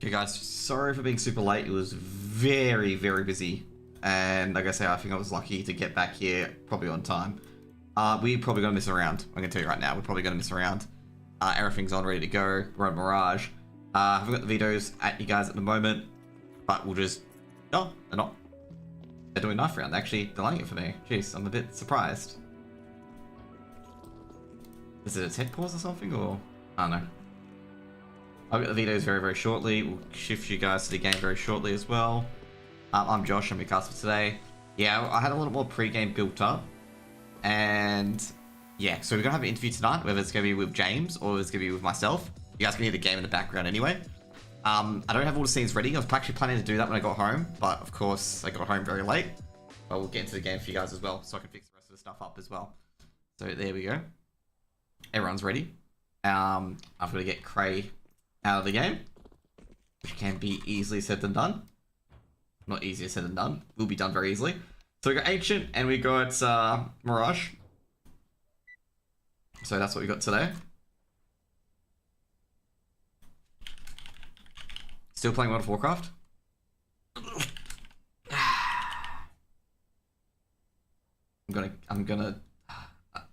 Okay guys, sorry for being super late. It was very, very busy. And like I say, I think I was lucky to get back here probably on time. We're probably going to miss a round. I'm going to tell you right now, we're probably going to miss a round. Everything's on, ready to go. We're on Mirage. I haven't got the vetoes at you guys at the moment. But we'll just... Oh, they're not. They're doing knife round. They're actually delaying it for me. Jeez, I'm a bit surprised. Is it a tech pause or something, or... I don't know. I'll get the vetoes very, very shortly. We'll shift you guys to the game very shortly as well. I'm Josh, I'm your cast for today. Yeah, I had a little more pre-game built up. And yeah, so we're going to have an interview tonight, whether it's going to be with James or it's going to be with myself. You guys can hear the game in the background anyway. I don't have all the scenes ready. I was actually planning to do that when I got home, but of course I got home very late. But we'll get into the game for you guys as well, so I can fix the rest of the stuff up as well. So there we go. Everyone's ready. I've got to get Cray out of the game, which can be easily said than done. Not easier said than done. Will be done very easily. So we got Ancient and we got Mirage. So that's what we got today. Still playing World of Warcraft. I'm gonna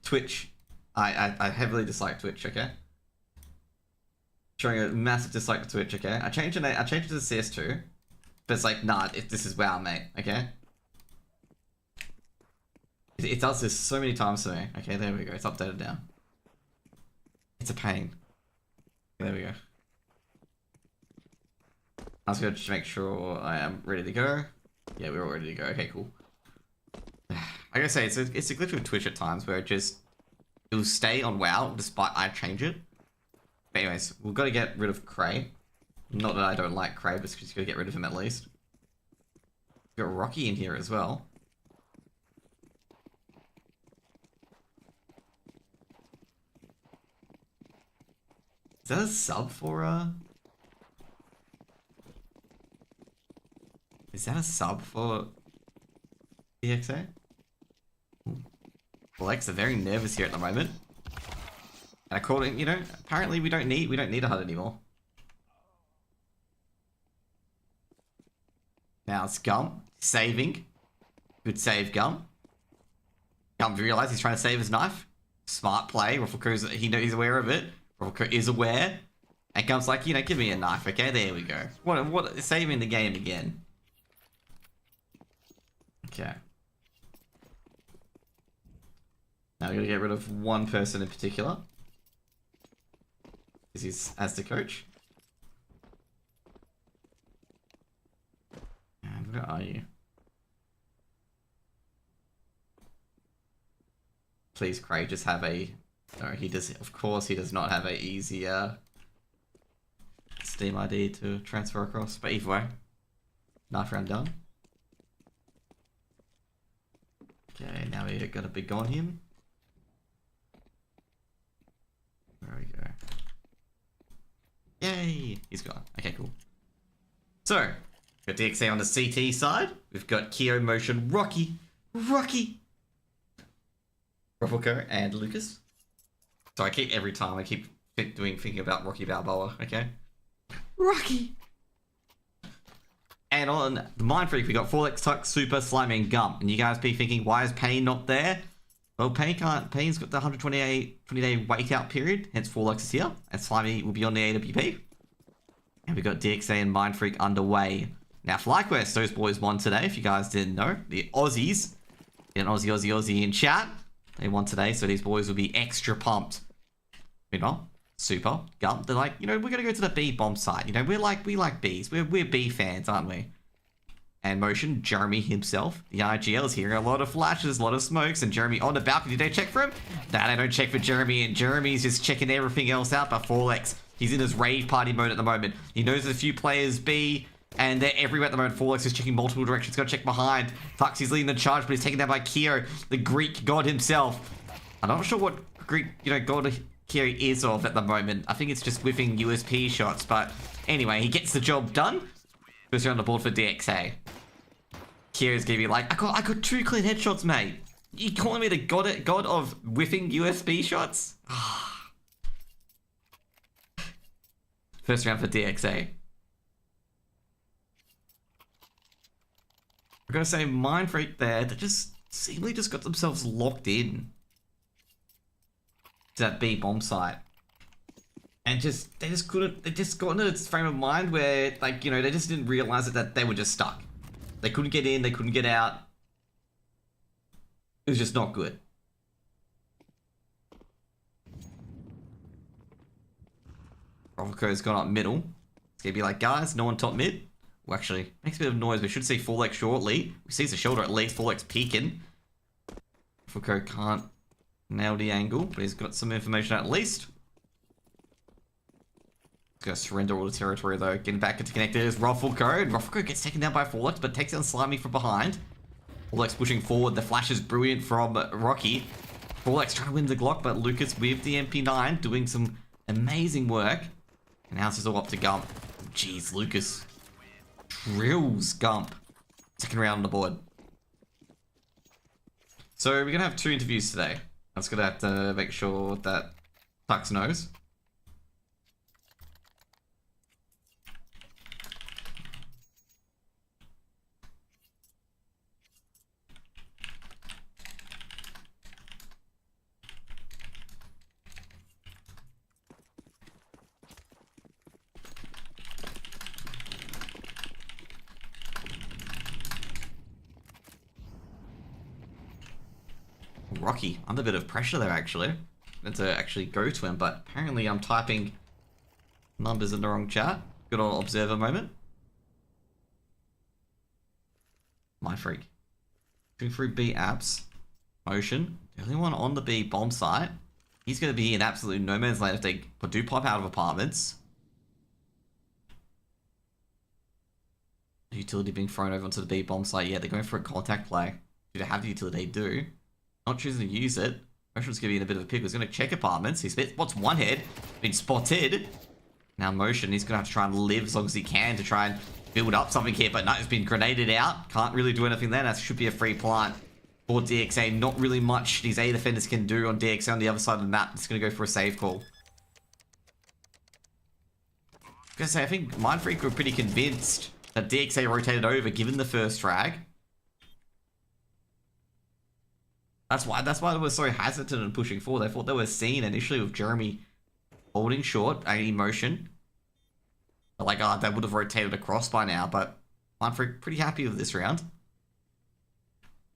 Twitch. I heavily dislike Twitch. Okay. Showing a massive dislike to Twitch. Okay. I changed it to CS2. But it's like, nah, this is WoW, mate, okay? It does this so many times to me. Okay, there we go. It's updated now. It's a pain. There we go. I was going to just make sure I am ready to go. Yeah, we're all ready to go. Okay, cool. Like I say, it's a glitch with Twitch at times where it will stay on WoW despite I change it. But anyways, we've got to get rid of Cray. Not that I don't like Cray, but just gotta get rid of him at least. We've got Rocky in here as well. Is that a sub for Is that a sub for DXA? Well, Lex are very nervous here at the moment. And according, you know, apparently we don't need a HUD anymore. Now it's Gum saving. Good save, Gum. Gum realizes he's trying to save his knife. Smart play. Rufflecrow's he's aware of it. Rufflecrow is aware. And Gum's like, you know, give me a knife, okay? There we go. What saving the game again. Okay. Now we're gonna get rid of one person in particular. Because he's as the coach. Where are you? Please, Craig, just have a... No, he does... Of course, he does not have a easy Steam ID to transfer across. But either way, knife round done. Okay, now we got a big go on him. There we go. Yay! He's gone. Okay, cool. So... Got DXA on the CT side. We've got Keo, Motion, Rocky, Ruffleco, and Lucas. So I keep thinking about Rocky Balboa, okay? Rocky! And on the Mindfreak, we got Forlex, Tuck, Super, Slimy, and Gum. And you guys be thinking, why is Pain not there? Well, Pain's got the 120-day wait out period, hence Forlex is here. And Slimy will be on the AWP. And we got DXA and Mindfreak underway. Now, FlyQuest, those boys won today, if you guys didn't know. The Aussies, an Aussie in chat, they won today, so these boys will be extra pumped. You know, Super, Gum, they're like, you know, we're going to go to the B bomb site. You know, we like Bs. We're B fans, aren't we? And Motion, Jeremy himself, the RGL is hearing a lot of flashes, a lot of smokes, and Jeremy on the balcony. Did they check for him? Nah, they don't check for Jeremy, and Jeremy's just checking everything else out, but Forlex, he's in his rave party mode at the moment. He knows there's a few players B, and they're everywhere at the moment. Forlex is checking multiple directions. Got to check behind. Tux, he's leading the charge, but he's taken down by Keo, the Greek god himself. I'm not sure what Greek, you know, god Keo is of at the moment. I think it's just whiffing USP shots. But anyway, he gets the job done. Goes on the board for DXA. Keo's gonna be like, I got 2 clean headshots, mate. You calling me the god of whiffing USB shots? First round for DXA. I'm gonna say Mindfreak there, they just seemingly just got themselves locked in to that B bomb site. And they just got into this frame of mind where, like, you know, they just didn't realize that they were just stuck. They couldn't get in, they couldn't get out. It was just not good. Provoco's gone up middle. It's gonna be like, guys, no one top mid. Well, actually, makes a bit of noise. We should see 4x shortly. We see the shoulder at least, 4x peeking. Provoco can't nail the angle, but he's got some information at least. Gonna surrender all the territory though. Getting back into connectors. Ruffleco. Ruffleco gets taken down by Forlex, but takes down Slimy from behind. Forlex pushing forward. The flash is brilliant from Rocky. Forlex trying to win the Glock, but Lucas with the MP9 doing some amazing work. And now it's just all up to Gump. Jeez, Lucas drills Gump. Second round on the board. So we're gonna have 2 interviews today. I'm just gonna have to make sure that Tux knows. Rocky, under a bit of pressure there actually. Meant to actually go to him, but apparently I'm typing numbers in the wrong chat. Good old observer moment. Mindfreak. Going through B apps. Motion. The only one on the B bomb site. He's going to be in absolute no man's land if they do pop out of apartments. The utility being thrown over onto the B bomb site. Yeah, they're going for a contact play. Do they have the utility? They do. Not choosing to use it. Motion's going to be in a bit of a pickle. He's going to check apartments. He spots one head. Been spotted. Now Motion, he's going to have to try and live as long as he can to try and build up something here. But no, he's been grenaded out. Can't really do anything there. That should be a free plant for DXA. Not really much these A defenders can do on DXA on the other side of the map. It's going to go for a save call. I was going to say, I think Mindfreak were pretty convinced that DXA rotated over given the first frag. That's why they were so hesitant and pushing forward. They thought they were seen initially with Jeremy holding short, motion. But like, they would have rotated across by now, but Mindfreak pretty happy with this round.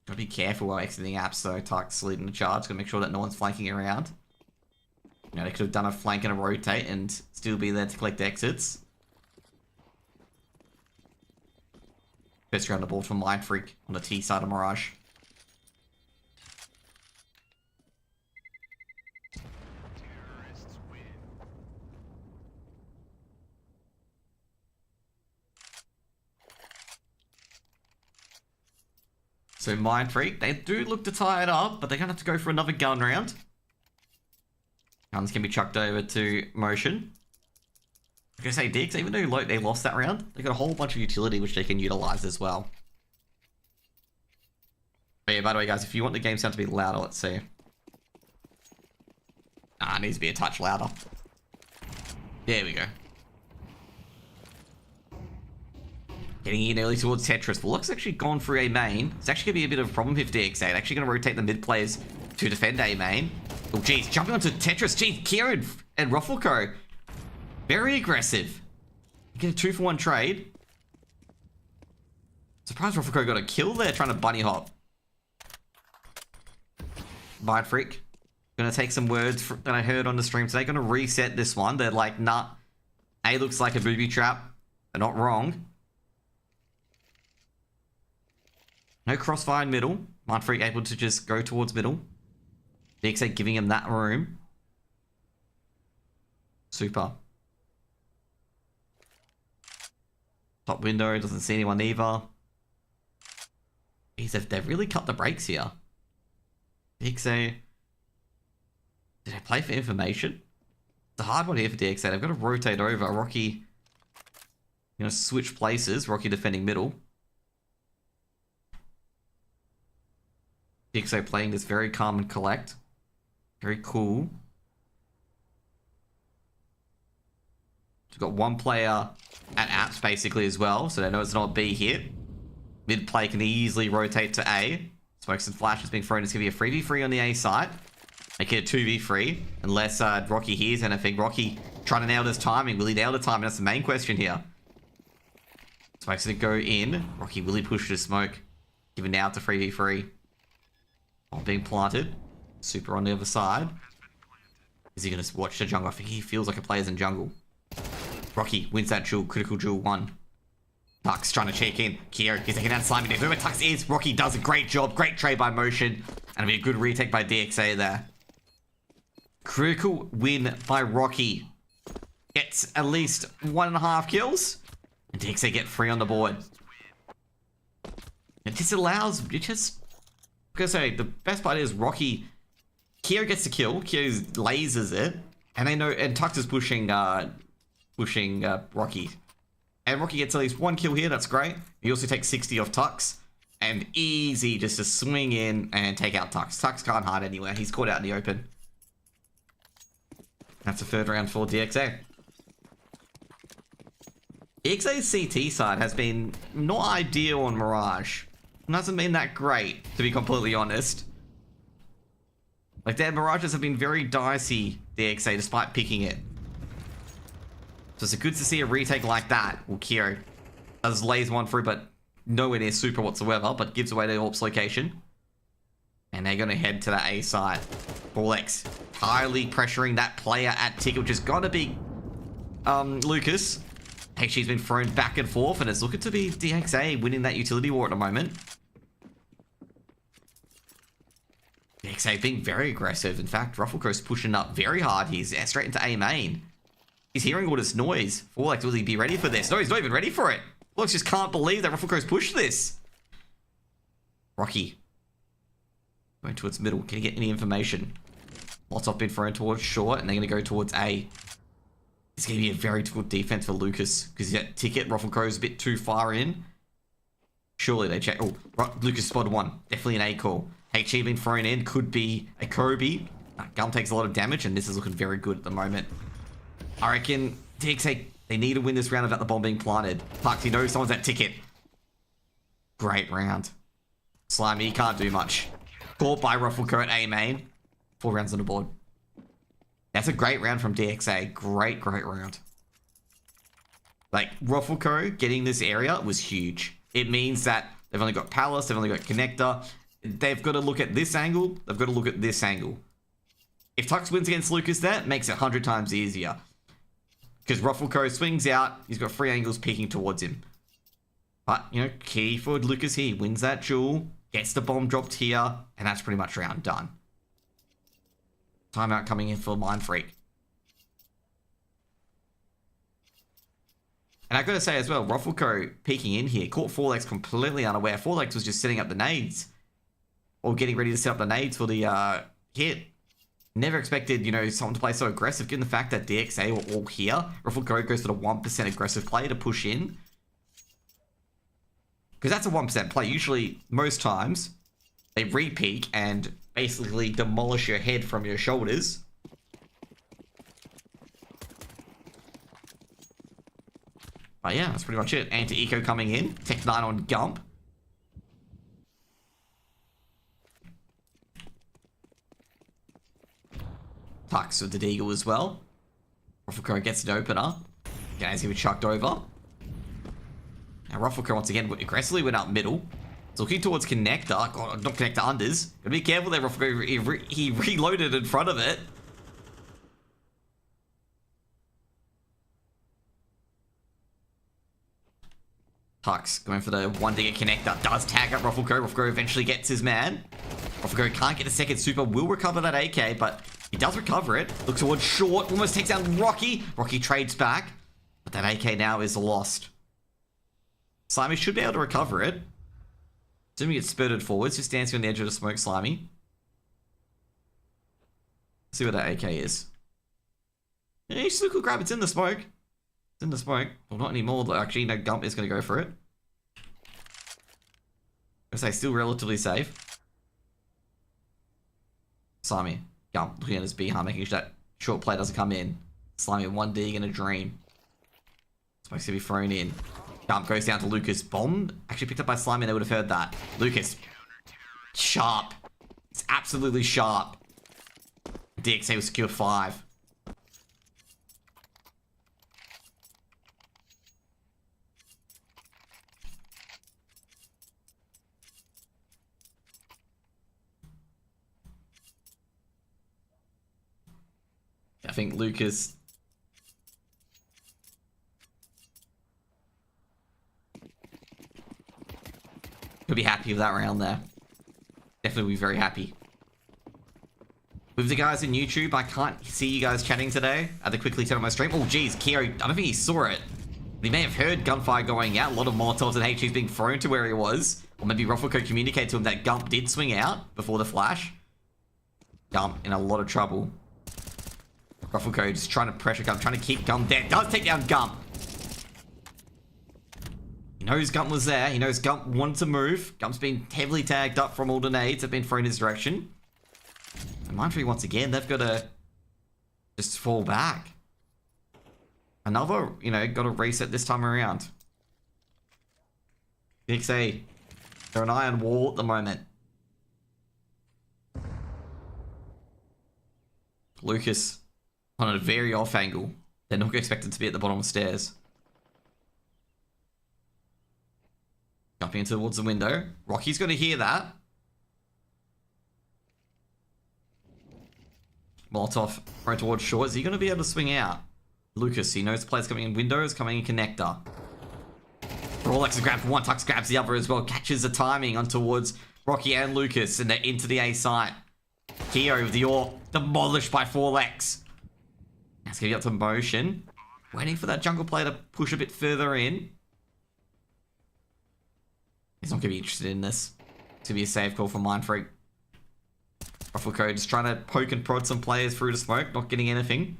Gotta be careful while exiting apps though. Tuck's leading the charge, gotta make sure that no one's flanking around. You know, they could have done a flank and a rotate and still be there to collect exits. First round of ball from Mindfreak on the T side of Mirage. So Mindfreak, they do look to tie it up, but they're going to have to go for another gun round. Guns can be chucked over to Motion. Like I say, DX, even though they lost that round, they got a whole bunch of utility which they can utilize as well. But yeah, by the way, guys, if you want the game sound to be louder, let's see. It needs to be a touch louder. There we go. Getting in early towards Tetris. Volok's actually gone through A main. It's actually going to be a bit of a problem with DXA. They're actually going to rotate the mid players to defend A main. Oh, geez. Jumping onto Tetris. Geez, Kieran and Ruffleco. Very aggressive. You get a 2-for-1 trade. Surprised Ruffleco got a kill there trying to bunny hop. Mindfreak. Going to take some words that I heard on the stream today. Going to reset this one. They're like, nah. A looks like a booby trap. They're not wrong. No crossfire in middle. Mindfreak able to just go towards middle. DXA giving him that room. Super. Top window, doesn't see anyone either. Jeez, they've really cut the brakes here. DXA. Did I play for information? It's a hard one here for DXA. They've got to rotate over. Rocky, switch places. Rocky defending middle. DXA playing this very calm and collect. Very cool. We've got one player at apps basically as well, so they know it's not a B hit. Mid play can easily rotate to A. Smokes and Flash has been thrown. It's going to be a 3v3 on the A side. Make it a 2v3. Unless Rocky hears anything. Rocky trying to nail his timing. Will he nail the timing? That's the main question here. Smokes going to go in. Rocky, will he push to smoke? Giving now to 3v3. Bomb being planted. Super on the other side. Is he going to watch the jungle? I think he feels like a player's in jungle. Rocky wins that duel. Critical duel 1. Tux trying to check in. Kyo, he's taking down Slimy. Whoever Tux is, Rocky does a great job. Great trade by Motion. And it'll be a good retake by DXA there. Critical win by Rocky. Gets at least 1.5 kills. And DXA get 3 on the board. It just allows... I'm gonna say, the best part is Rocky... Kyo gets the kill. Kyo lasers it. And they know... And Tux is pushing Rocky. And Rocky gets at least 1 kill here. That's great. He also takes 60 off Tux. And easy just to swing in and take out Tux. Tux can't hide anywhere. He's caught out in the open. That's the 3rd round for DXA. DXA's CT side has been not ideal on Mirage. It hasn't been that great, to be completely honest. Like, their Mirages have been very dicey, DXA, despite picking it. So it's good to see a retake like that. Well, Kyo does lays one through, but nowhere near super whatsoever, but gives away the AWP's location. And they're going to head to the A side. Forlex highly pressuring that player at Ticket, which has got to be Lucas. HG's been thrown back and forth, and it's looking to be DXA winning that utility war at the moment. DXA being very aggressive. In fact, Rufflecro's pushing up very hard. He's straight into A main. He's hearing all this noise. Forlex, will he be ready for this? No, he's not even ready for it. Forlex just can't believe that Rufflecro's pushed this. Rocky. Going towards middle. Can he get any information? Lots of been thrown towards short, and they're going to go towards A. It's going to be a very difficult defense for Lucas, because he's got Ticket. Rufflecro's a bit too far in. Surely they check. Oh, Lucas spotted 1. Definitely an A call. HE been thrown in. Could be a Kobe. Gum takes a lot of damage, and this is looking very good at the moment. I reckon DXA, they need to win this round without the bomb being planted. Pucks, he knows someone's at Ticket. Great round. Slimy, he can't do much. Caught by Rufflecro at A main. 4 rounds on the board. That's a great round from DXA. Great round. Like, Rufflecro getting this area was huge. It means that they've only got Palace, they've only got Connector. They've got to look at this angle, they've got to look at this angle. If Tux wins against Lucas there, it makes it 100 times easier. Because Rufflecro swings out, he's got 3 angles peeking towards him. But, you know, key for Lucas here. He wins that duel, gets the bomb dropped here, and that's pretty much round done. Timeout coming in for Mindfreak. And I gotta say as well, Rufflecro peeking in here, caught Forlex completely unaware. Forlex was just setting up the nades. Or getting ready to set up the nades for the hit. Never expected, you know, someone to play so aggressive, given the fact that DXA were all here. Rufflecro goes for the 1% aggressive play to push in. Because that's a 1% play. Usually, most times, they re-peek and basically demolish your head from your shoulders. But yeah, that's pretty much it. Anti-Eco coming in. Tech 9 on Gump. Tux with the Deagle as well. Rufflecro gets an opener. Guys, he was chucked over. Now Rufflecro once again aggressively went up middle. He's looking towards Connector. God, not Connector unders. Gotta be careful there, Rufflecro. He reloaded in front of it. Tux going for the 1D Connector. Does tag up Rufflecro. Rufflecro eventually gets his man. Rufflecro can't get the second super. Will recover that AK, but he does recover it. Looks towards short. Almost takes down Rocky. Rocky trades back. But that AK now is lost. Slimy should be able to recover it. Assuming it's spurted forwards. Just dancing on the edge of the smoke, Slimy. See what that AK is. Yeah, you still could grab it. It's in the smoke. It's in the smoke. Well, not anymore. Actually, no, Gump is going to go for it. I say still relatively safe. Slimy. Gump looking at his B-harm, making sure that short play doesn't come in. Slimy 1D gonna dream. Smoke's gonna be thrown in. Gump goes down to Lucas. Bomb actually picked up by Slimy. They would have heard that. Lucas. Sharp. It's absolutely sharp. DXA will secure 5. I think Lucas... He'll be happy with that round there. Definitely be very happy. With the guys in YouTube, I can't see you guys chatting today. I had to quickly turn on my stream. Oh, geez, Keo, I don't think he saw it. He may have heard gunfire going out. A lot of Molotovs and HEs being thrown to where he was. Or maybe Ruffle could communicate to him that Gump did swing out before the flash. Gump in a lot of trouble. Ruffle Code just trying to pressure Gump, trying to keep Gump there. Does take down Gump. He knows Gump was there. He knows Gump wanted to move. Gump's been heavily tagged up from all the nades that have been thrown in his direction. And Mindfreak once again, they've got to just fall back. Another, you know, got to reset this time around. DXA, they're an iron wall at the moment. Lucas on a very off angle. They're not expected to be at the bottom of the stairs. Jumping towards the window. Rocky's going to hear that. Molotov thrown towards short. Is he going to be able to swing out? Lucas, he knows the player's coming in windows, coming in connector. Rolex grabs one, Tux grabs the other as well. Catches the timing on towards Rocky and Lucas, and they're into the A site. Keo with the AWP, demolished by 4Lex. Now it's going to get up to motion. Waiting for that jungle player to push a bit further in. He's not going to be interested in this. It's going to be a save call for Mindfreak. Ruffle Code just trying to poke and prod some players through the smoke, not getting anything.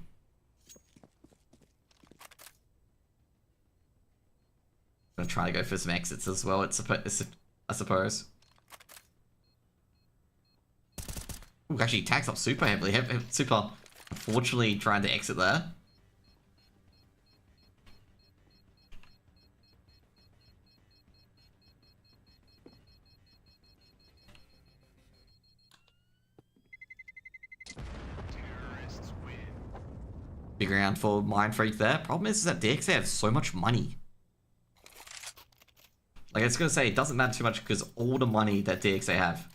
Gonna try to go for some exits as well, I suppose. Ooh, actually tags up super heavily. Super, unfortunately, trying to exit there. Big round for Mindfreak there. Problem is that DXA have so much money. Like, I was going to say, it doesn't matter too much because all the money that DXA have.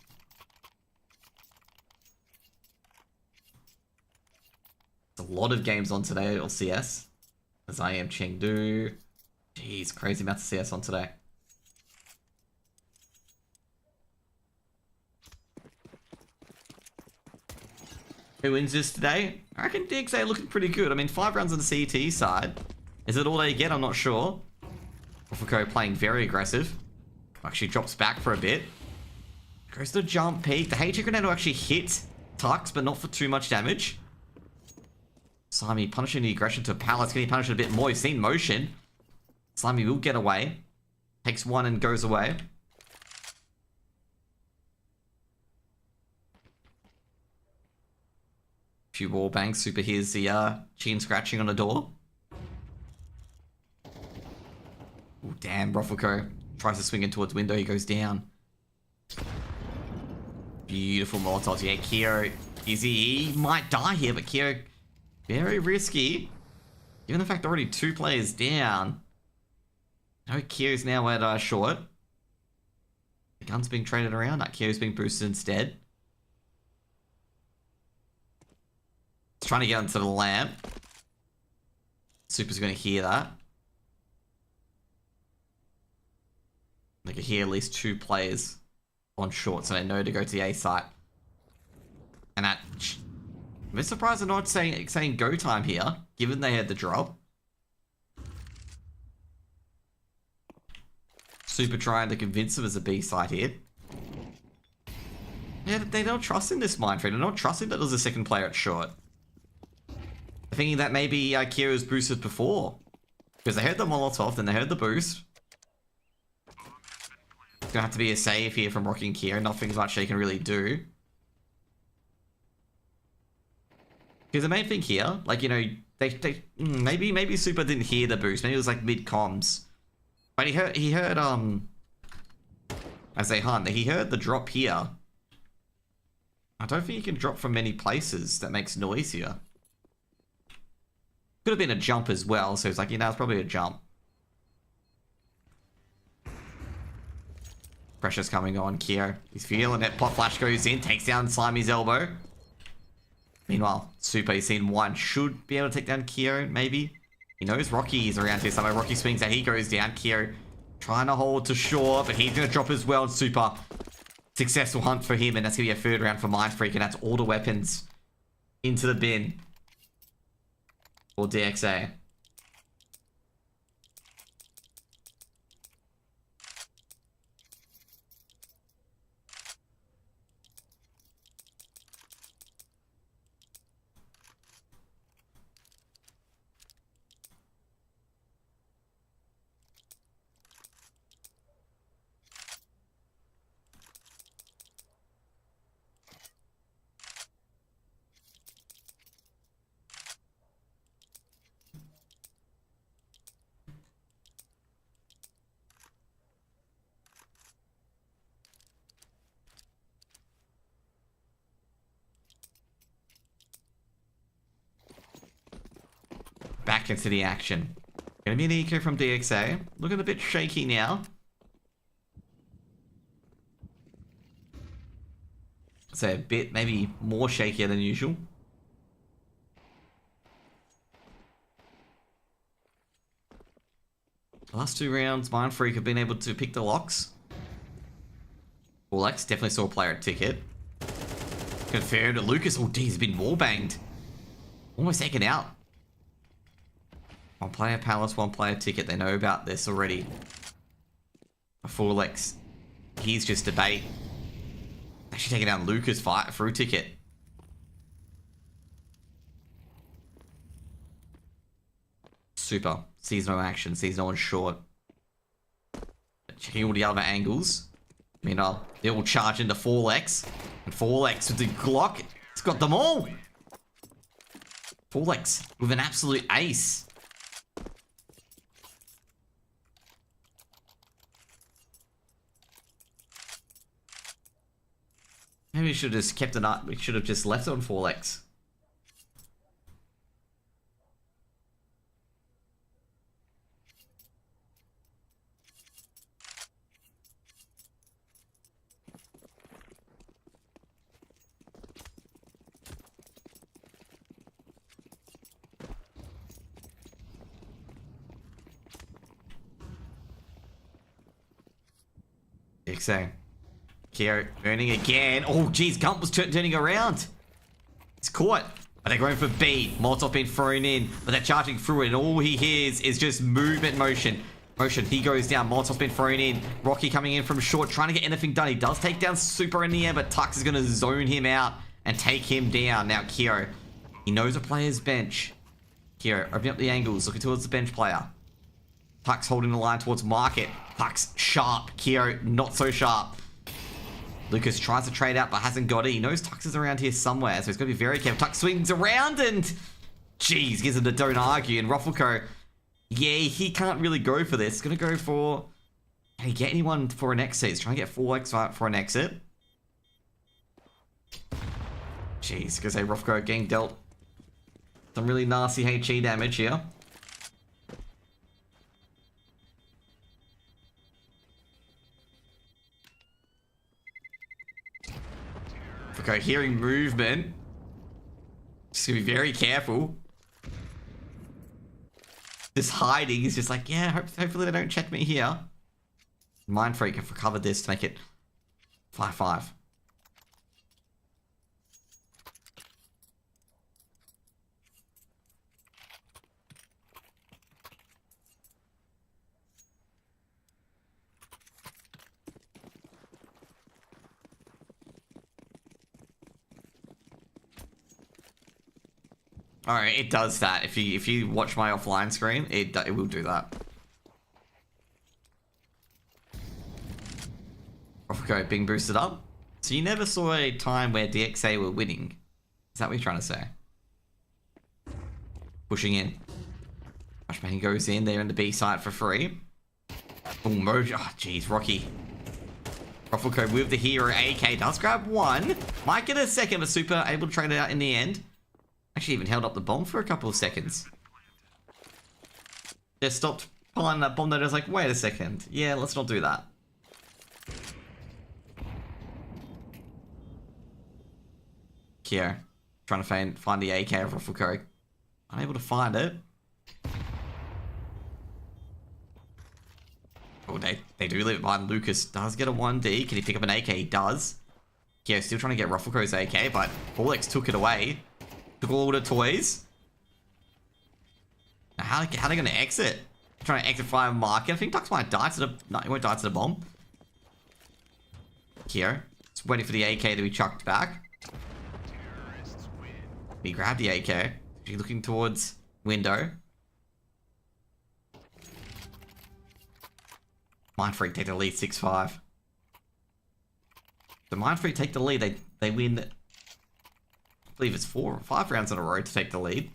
There's a lot of games on today on CS. As I am Chengdu. Jeez, crazy amount of CS on today. Who wins this today? I reckon DXA looking pretty good. I mean, 5 rounds on the CT side. Is it all they get? I'm not sure. Ruffle playing very aggressive. Actually drops back for a bit. Goes to jump peak. The HE grenade will actually hit Tux, but not for too much damage. Slimy punishing the aggression to Palace. Can he punish it a bit more? He's seen motion. Slimy will get away. Takes one and goes away. Few wall bangs. Super hears the chin scratching on the door. Oh, damn. Ruffle tries to swing in towards window. He goes down. Beautiful Molotovs. Yeah, Keo. He might die here, but Keo, very risky. Given the fact already 2 players down. No, Keo's now at short. The gun's being traded around. That Keo's being boosted instead. He's trying to get into the lamp. Super's going to hear that. They can hear at least 2 players on short, so they know to go to the A site. And that... I'm a bit surprised they're not saying go time here, given they had the drop. Super trying to convince them as a B site here. Yeah, they don't trust in this Mindfreak. They're not trusting that there's a second player at short. They're thinking that maybe Kira's boosted before. Because they heard the Molotov, then they heard the boost. Gonna have to be a save here from Rocky and Kira. Nothing much they can really do. Because the main thing here, like, you know, maybe Super didn't hear the boost. Maybe it was like mid-comms. But he heard I say hunt, he heard the drop here. I don't think you can drop from many places that makes noise here. Could have been a jump as well, so it's like, you know, it's probably a jump. Pressure's coming on, Kyo. He's feeling it. Pot flash goes in, takes down Slimy's elbow. Meanwhile, Super, he's seen one. Should be able to take down Kyo, maybe. He knows Rocky is around here somewhere. Rocky swings out, he goes down. Kyo trying to hold to shore, but he's going to drop as well. Super. Successful hunt for him, and that's going to be a third round for Mindfreak, and that's all the weapons into the bin for DXA. Back into the action. Gonna be an eco from DXA. Looking a bit shaky now. I'd say a bit, maybe more shakier than usual. The last 2 rounds, Mindfreak have been able to pick the locks. Alex definitely saw a player at ticket. Confirmed. Lucas, oh geez, he's been wallbanged. Almost taken out. 1 player palace, 1 player ticket. They know about this already. A full X. He's just debate. Actually taking down Lucas fight through ticket. Super. Sees no action. Sees no one short. Checking all the other angles. Meanwhile, they all charge into 4X. And 4X with the Glock. It's got them all. 4X with an absolute ace. Maybe we should have just kept it up. We should have just left it on 4X. DXA. Kyo earning again. Oh, geez, Gump was turning around. It's caught. But they're going for B. Molotov being thrown in, but they're charging through it, and all he hears is just movement motion. Motion, he goes down. Molotov's been thrown in. Rocky coming in from short, trying to get anything done. He does take down Super in the air, but Tux is going to zone him out and take him down. Now, Kyo, he knows a player's bench. Kyo, opening up the angles, looking towards the bench player. Tux holding the line towards Market. Tux sharp. Kyo, not so sharp. Lucas tries to trade out, but hasn't got it. He knows Tux is around here somewhere, so he's got to be very careful. Tux swings around and... Jeez, gives him the don't argue. And Ruffleco, yeah, he can't really go for this. He's going to go for... Can he get anyone for an exit? He's trying to get 4X for an exit. Jeez, going to say Ruffleco getting dealt some really nasty HE damage here. Okay, hearing movement. Just gonna be very careful. This hiding is just like, yeah, hopefully they don't check me here. Mindfreak have recovered this to make it 5-5. Alright, it does that. If you watch my offline screen, it will do that. Okay, being boosted up. So you never saw a time where DXA were winning. Is that what you're trying to say? Pushing in. Flashbang goes in there in the B site for free. Oh, Mojo. Oh, jeez, Rocky. Ruffle Code with the hero. AK does grab one. Might get a second, but Super able to trade it out in the end. Actually even held up the bomb for a couple of seconds. Just stopped pulling that bomb that I was like, wait a second. Yeah, let's not do that. Here. Trying to find the AK of Ruffle Code. Unable to find it. Oh, they do leave it behind. Lucas does get a 1D. Can he pick up an AK? He does. Yeah, still trying to get Ruffle Code's AK, but Folex took it away. Took all the toys. Now, how are they going to exit? Trying to exit fire market. I think Dux might die to the... No, he won't die to the bomb. Here. Just waiting for the AK to be chucked back. He grabbed the AK. He's looking towards window. Mindfreak take the lead 6-5. The Mindfreak take the lead. They win, I believe it's 4 or 5 rounds in a row to take the lead.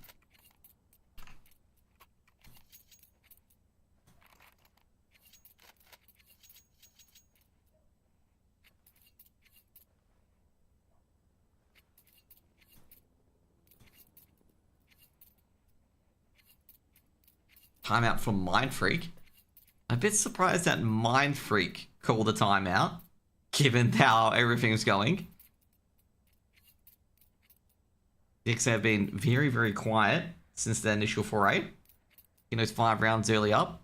Timeout for Mindfreak. I'm a bit surprised that Mindfreak called a timeout, given how everything's going. DXA have been very, very quiet since the initial foray. In those 5 rounds early up.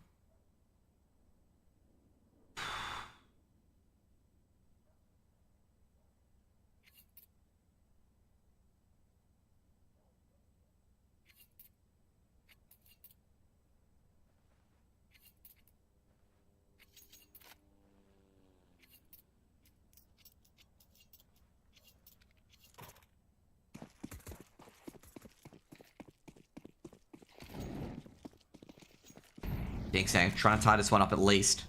DXA trying to tie this one up at least.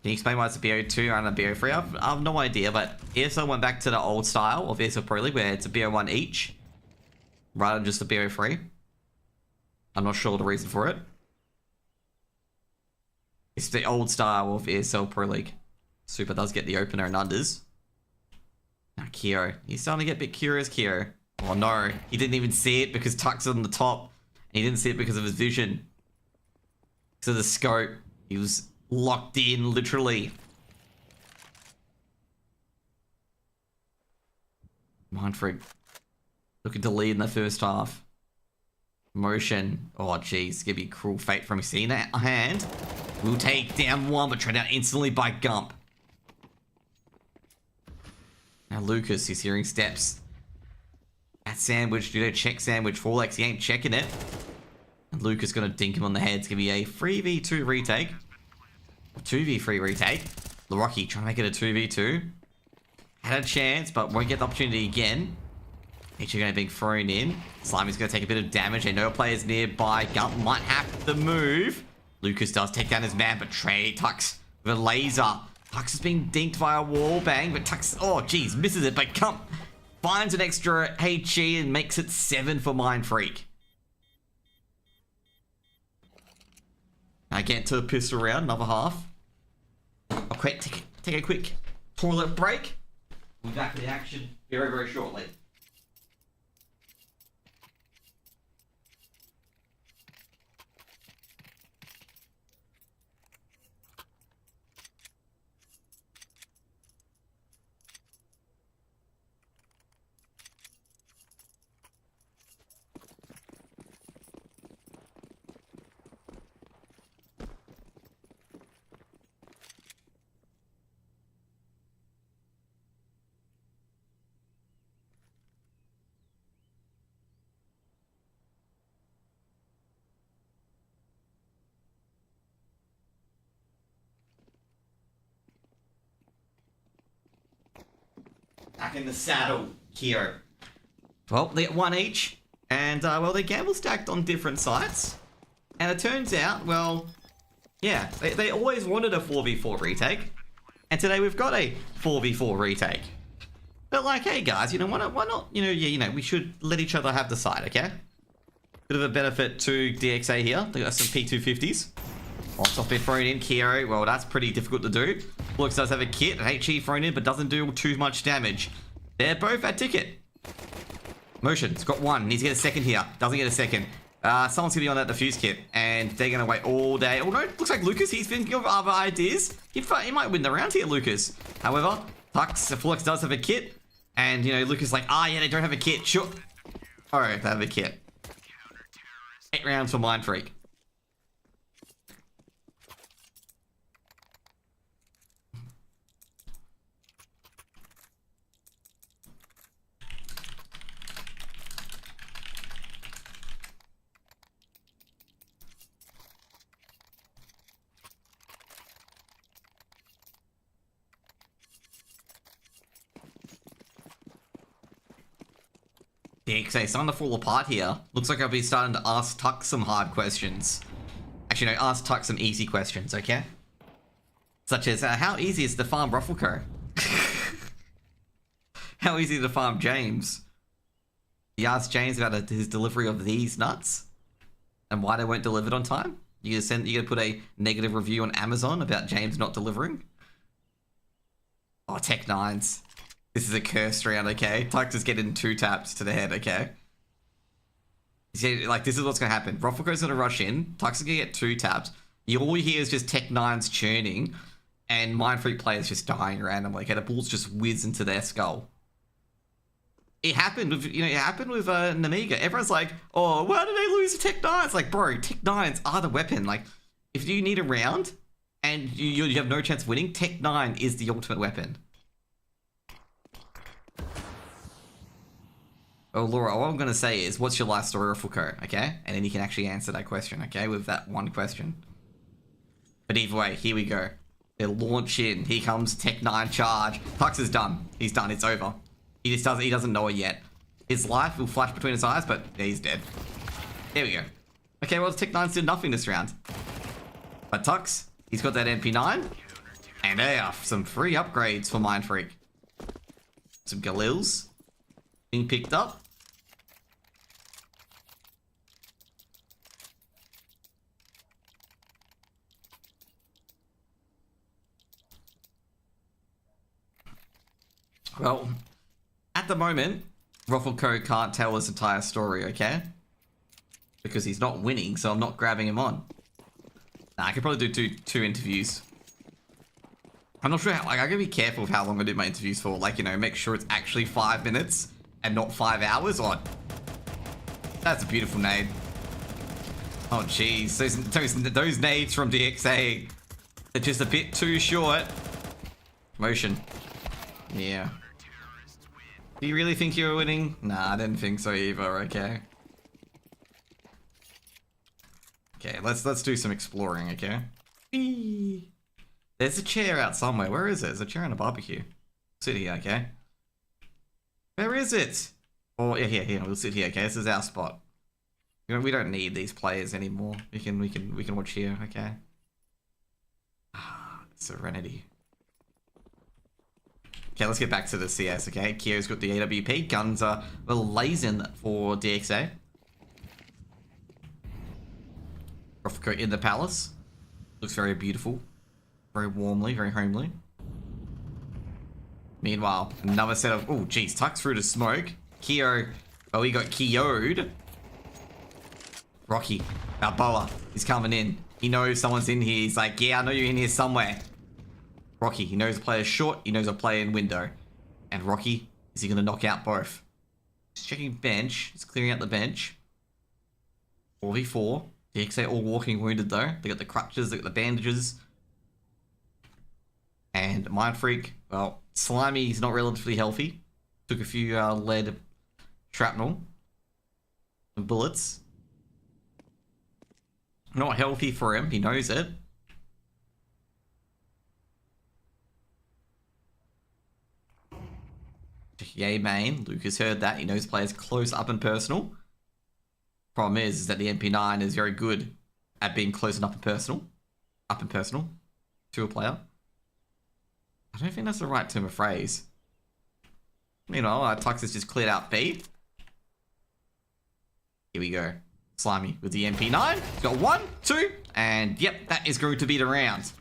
Can you explain why it's a BO2 and a BO3? I have no idea, but ESL went back to the old style of ESL Pro League where it's a BO1 each, rather than just a BO3. I'm not sure the reason for it. It's the old style of ESL Pro League. Super does get the opener and unders. Now Kyo, he's starting to get a bit curious, Kyo. Oh no, he didn't even see it because Tuck's on the top. He didn't see it because of his vision. So the scope, he was locked in, literally. Mindfreak looking to lead in the first half. Motion. Oh, jeez. Gonna be cruel fate from Oceania. Hand. We'll take down one, but trade out instantly by Gump. Now Lucas, he's hearing steps. At Sandwich, do they check Sandwich? Folex, he ain't checking it. And Lucas gonna dink him on the head. It's gonna be a 3v2 retake. 2v3 retake. Rocky trying to make it a 2v2. Had a chance, but won't get the opportunity again. Actually gonna be thrown in. Slimy's gonna take a bit of damage. They know a player's nearby. Gump might have to move. Lucas does take down his man, but Trey Tux with a laser. Tux is being dinked by a wall bang, but Tux, oh geez, misses it. But Gump finds an extra HE and makes it 7 for Mindfreak. I get to a pistol round, another half. I'll take a quick toilet break. We'll be back to the action very, very shortly. Back in the saddle here. Well, they get 1 each. And, well, they gamble stacked on different sites. And it turns out, well, yeah, they always wanted a 4v4 retake. And today we've got a 4v4 retake. But like, hey guys, you know, why not, you know, we should let each other have the side, okay? Bit of a benefit to DXA here. They got some P250s Lots off being thrown in. Kyo, well, that's pretty difficult to do. Looks does have a kit. HE thrown in, but doesn't do too much damage. They're both at ticket. Motion's got one. Needs to get a second here. Doesn't get a second. Someone's going to be on that defuse kit, and they're going to wait all day. Oh, no, looks like Lucas, he's thinking of other ideas. He might win the round here, Lucas. However, Flux does have a kit, and, you know, Lucas like, yeah, they don't have a kit. Sure. All right, they have a kit. 8 rounds for Mindfreak. DXA, starting to fall apart here. Looks like I'll be starting to ask Tuck some hard questions. Actually, no, ask Tuck some easy questions, okay? Such as, how easy is to farm Ruffleco? How easy to farm James? He asked James about his delivery of these nuts and why they weren't delivered on time. You gonna put a negative review on Amazon about James not delivering? Oh, Tech Nines. This is a cursed round, okay? Tuck's just getting 2 taps to the head, okay? See, like, this is what's gonna happen. Ruffleco's gonna rush in. Tuck's gonna get 2 taps. All you hear is just Tech Nines churning, and Mindfreak players just dying randomly. Okay, the balls just whiz into their skull. It happened with, Namiga. Everyone's like, oh, why did they lose to Tech Nines? Like, bro, Tech Nines are the weapon. Like, if you need a round and you have no chance of winning, Tech 9 is the ultimate weapon. Oh, Laura, what I'm going to say is, what's your life story, Ruffleco, okay? And then you can actually answer that question, okay? With that one question. But either way, here we go. They launch in. Here comes Tech 9 charge. Tux is done. He's done. It's over. He doesn't know it yet. His life will flash between his eyes, but yeah, he's dead. There we go. Okay, well, Tech 9's did nothing this round. But Tux, he's got that MP9. And there are some free upgrades for Mindfreak. Some Galils being picked up. Well, at the moment, Ruffleco can't tell his entire story, okay? Because he's not winning, so I'm not grabbing him on. Nah, I could probably do two interviews. I'm not sure how, like, I gotta be careful of how long I do my interviews for. Like, you know, make sure it's actually 5 minutes and not 5 hours. Or that's a beautiful nade. Oh, jeez. Those nades from DXA are just a bit too short. Motion. Yeah. Do you really think you were winning? Nah, I didn't think so either, okay. Okay, let's do some exploring, okay? Eee. There's a chair out somewhere. Where is it? There's a chair and a barbecue. Sit here, okay? Where is it? Oh, yeah, here. We'll sit here, okay? This is our spot. We don't need these players anymore. We can watch here, okay? Serenity. Okay, let's get back to the CS, okay? Kyo's got the AWP. Guns are blazing for DXA. Ruffleco in the palace. Looks very beautiful. Very warmly, very homely. Meanwhile, another set of... Oh, geez, tucks through to smoke. Kyo... Oh, he got KO'd. Rocky, Balboa, he's coming in. He knows someone's in here. He's like, yeah, I know you're in here somewhere. Rocky, he knows a player's short. He knows a player in window. And Rocky, is he going to knock out both? He's checking bench. He's clearing out the bench. 4v4. DXA all walking wounded though. They got the crutches, they got the bandages. And Mindfreak, well, Slimy, he's not relatively healthy. Took a few lead shrapnel and bullets. Not healthy for him, he knows it. Yay main, Lucas heard that. He knows players close up and personal. Problem is that the MP9 is very good at being close and up and personal. Up and personal to a player. I don't think that's the right term of phrase. Meanwhile, Tux has just cleared out B. Here we go. Slimy with the MP9. He's got 1, 2, and yep, that is going to be the round.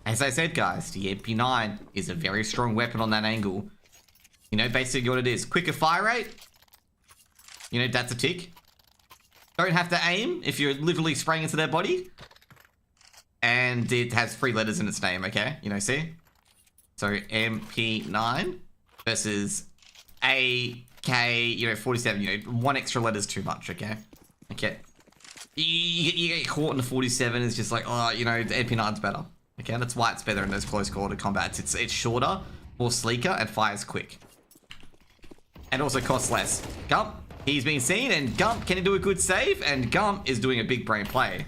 As I said, guys, the MP9 is a very strong weapon on that angle. You know, basically what it is. Quicker fire rate. You know, that's a tick. Don't have to aim if you're literally spraying into their body. And it has 3 letters in its name, okay? You know, see? So MP9 versus AK, you know, 47. You know, 1 extra letter's too much, okay? Okay. You get caught in the 47, it's just like, oh, you know, the MP9's better. Okay, that's why it's better in those close quarter combats. It's shorter, more sleeker, and fires quick. And also costs less. Gump, he's been seen, and Gump, can he do a good save? And Gump is doing a big brain play.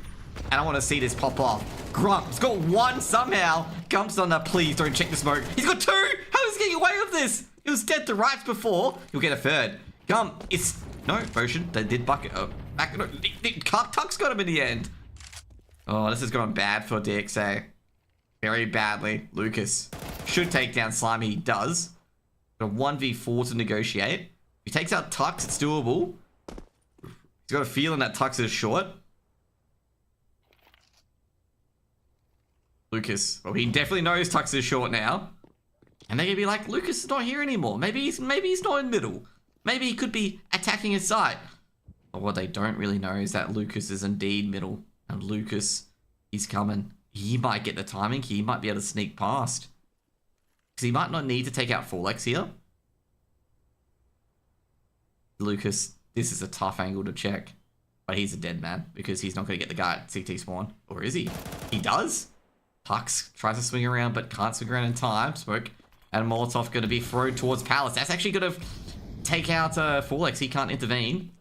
And I want to see this pop off. Grump's got 1 somehow. Gump's on that. Please don't check the smoke. He's got 2. How is he getting away with this? He was dead to rights before. He'll get a 3rd. Gump is... No, Potion. They did bucket. Oh, back. No, Tuck's got him in the end. Oh, this is going bad for DXA. Very badly. Lucas should take down Slimy. He does. Got a 1v4 to negotiate. If he takes out Tux, it's doable. He's got a feeling that Tux is short. Lucas. Well, he definitely knows Tux is short now. And they're gonna be like, Lucas is not here anymore. Maybe he's not in middle. Maybe he could be attacking his side. But what they don't really know is that Lucas is indeed middle. And Lucas, he's coming. He might get the timing. He might be able to sneak past. Because he might not need to take out Forlex here. Lucas, this is a tough angle to check. But he's a dead man. Because he's not going to get the guy at CT spawn. Or is he? He does. Tux tries to swing around but can't swing around in time. Smoke and Molotov going to be thrown towards Palace. That's actually going to take out Forlex. He can't intervene.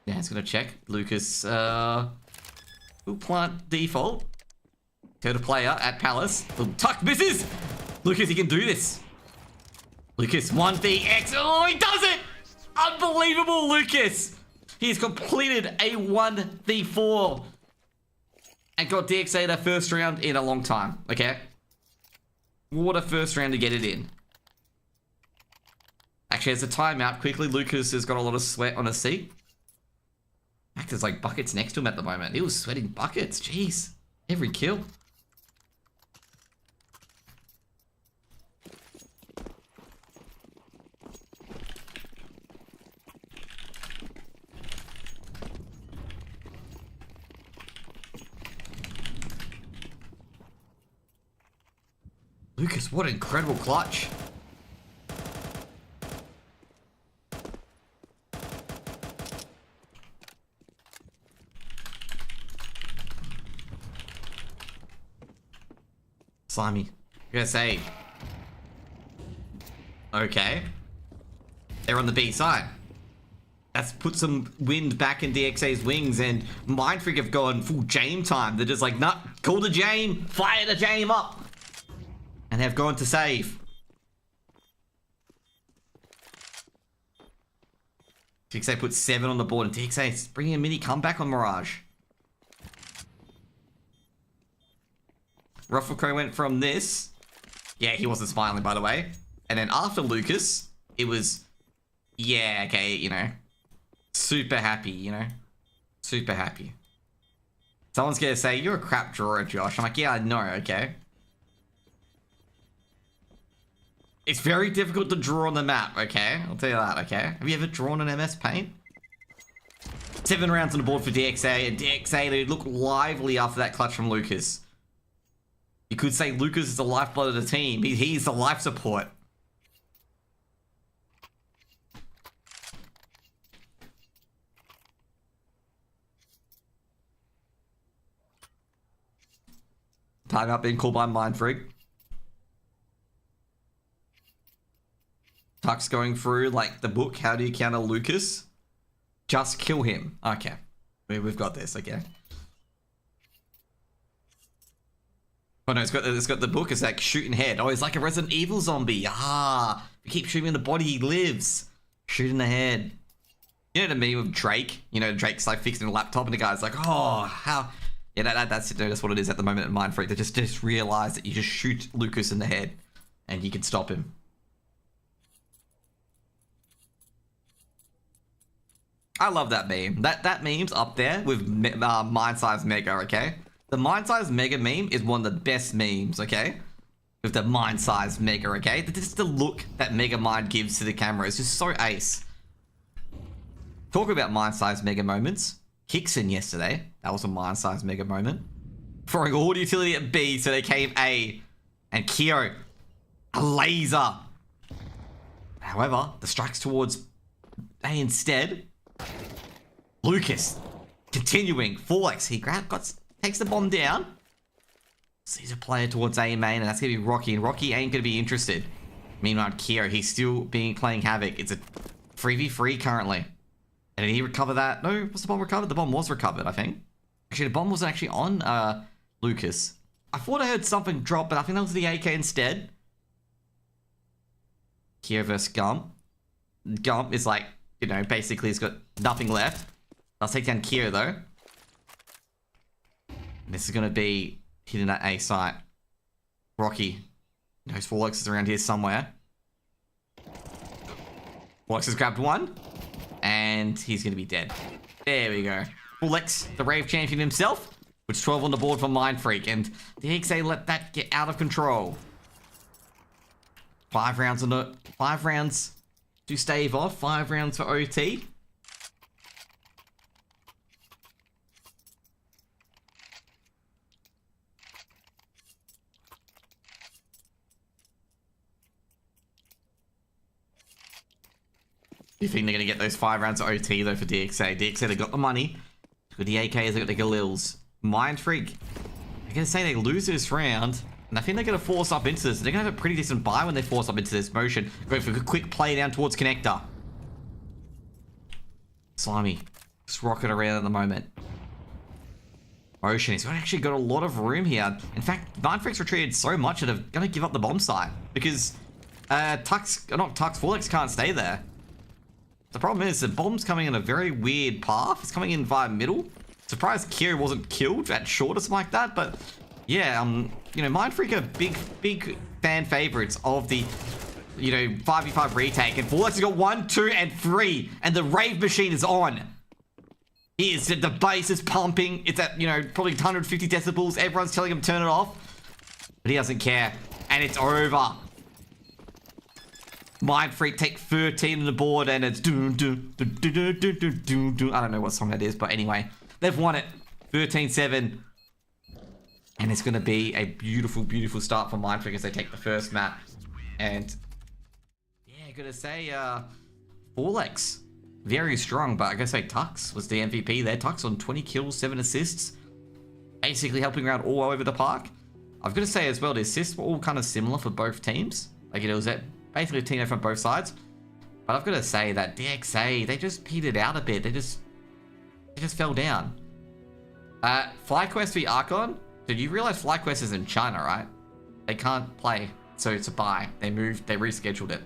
Yeah, it's going to check. Lucas, will plant default. Third player at Palace. Tuck misses. Lucas, he can do this. Lucas, 1DX. Oh, he does it! Unbelievable, Lucas. He's completed a 1v4 and got DXA their first round in a long time. Okay. What a first round to get it in. Actually, as a timeout, quickly, Lucas has got a lot of sweat on his seat. There's like buckets next to him at the moment. He was sweating buckets. Jeez. Every kill. Lucas, what an incredible clutch. Slimy. USA. Okay. They're on the B side. That's put some wind back in DXA's wings, and Mindfreak have gone full Jame time. They're just like, nah, call the Jame, fire the Jame up. And they've gone to save. DXA put 7 on the board, and DXA is bringing a mini comeback on Mirage. Ruffleco went from this. Yeah, he wasn't smiling, by the way. And then after Lucas, it was, yeah, okay, you know, super happy, you know, super happy. Someone's gonna say, you're a crap drawer, Josh. I'm like, yeah, I know, okay. It's very difficult to draw on the map, okay? I'll tell you that, okay? Have you ever drawn an MS Paint? 7 rounds on the board for DXA, and DXA, they look lively after that clutch from Lucas. You could say Lucas is the lifeblood of the team. He's the life support. Timeout being called by Mindfreak. Tuck's going through like the book. How do you counter Lucas? Just kill him. Okay. We've got this, okay. Oh no, it's got the book. It's like shooting head. Oh, he's like a Resident Evil zombie. Ah, you keep shooting in the body, he lives. Shoot in the head. You know the meme of Drake? You know, Drake's like fixing a laptop and the guy's like, oh, how... Yeah, that's what it is at the moment at Mindfreak. They just realize that you just shoot Lucas in the head and you can stop him. I love that meme. That meme's up there with Mind Size Mega, okay? The Mind Size Mega meme is one of the best memes, okay? With the Mind Size Mega, okay? Just the look that Mega Mind gives to the camera is just so ace. Talk about Mind Size Mega moments. Hickson yesterday, that was a Mind Size Mega moment. Throwing all utility at B, so they came A. And Kyo, a laser. However, the strikes towards A instead. Lucas, continuing. 4x, he takes the bomb down. Sees a player towards A main, and that's going to be Rocky. And Rocky ain't going to be interested. Meanwhile, Kyo, he's still playing Havoc. It's a 3v3 currently. And did he recover that? No, was the bomb recovered? The bomb was recovered, I think. Actually, the bomb wasn't actually on Lucas. I thought I heard something drop, but I think that was the AK instead. Kyo versus Gump. Gump is like, you know, basically he's got nothing left. I'll take down Kyo though. This is going to be hitting that A site. Rocky knows 4x is around here somewhere. 4x has grabbed one. And he's going to be dead. There we go. 4x, the Rave champion himself. With 12 on the board for Mindfreak. And DXA let that get out of control. 5 rounds to stave off. 5 rounds for OT. You think they're going to get those 5 rounds of OT though for DXA? DXA, they got the money. With the AKs, they got the Galils. Mindfreak, they're going to say they lose this round. And I think they're going to force up into this. They're going to have a pretty decent buy when they force up into this motion. Going for a quick play down towards Connector. Slimy. Just rocking around at the moment. Ocean, he's actually got a lot of room here. In fact, Mindfreak's retreated so much that they're going to give up the bomb site. Because Tux, 4x can't stay there. The problem is the bomb's coming in a very weird path. It's coming in via middle. Surprised Kyo wasn't killed at short or something like that. But yeah, you know, Mindfreak are big fan favorites of the, you know, 5v5 retake. And 4x has got 1, 2, and 3. And the rave machine is on. The bass is pumping. It's at, you know, probably 150 decibels. Everyone's telling him to turn it off. But he doesn't care. And it's over. Mindfreak take 13 on the board, and it's doom. I don't know what song that is, but anyway, they've won it 13-7, and it's going to be a beautiful start for Mindfreak as they take the first map. And yeah, gotta say, 4x very strong, but I gotta say Tux was the MVP there. Tux on 20 kills, 7 assists, basically helping around all over the park. I've got to say as well, the assists were all kind of similar for both teams. Like, it was basically a team effort on both sides. But I've got to say that DXA, they just petered out a bit. They just fell down. FlyQuest v Archon. Did you realize FlyQuest is in China, right? They can't play, so it's a buy. They rescheduled it.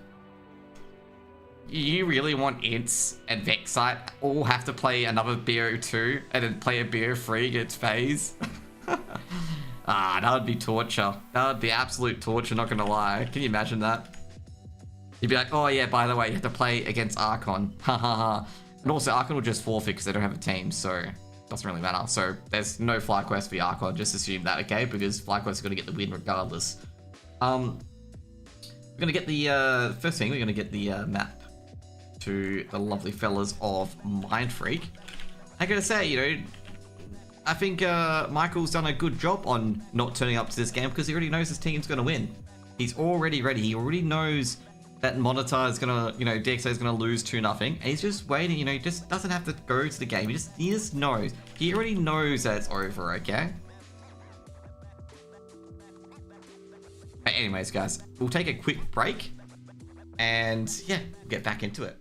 You really want INTS and Vexite all have to play another BO2 and then play a BO3 against FaZe? That would be torture. That would be absolute torture, not gonna lie. Can you imagine that? You'd be like, oh yeah, by the way, you have to play against Archon. Ha ha ha. And also, Archon will just forfeit because they don't have a team, so it doesn't really matter. So there's no FlyQuest for Archon. Just assume that, okay? Because FlyQuest is going to get the win regardless. We're going to get the, first thing, we're going to get the map to the lovely fellas of Mindfreak. I gotta say, you know, I think Michael's done a good job on not turning up to this game because he already knows his team's going to win. He's already ready. He already knows that Monitor is going to, you know, DXA is going to lose 2-0. And he's just waiting, you know, he just doesn't have to go to the game. He just knows. He already knows that it's over, okay? But anyways, guys, we'll take a quick break. And yeah, we'll get back into it.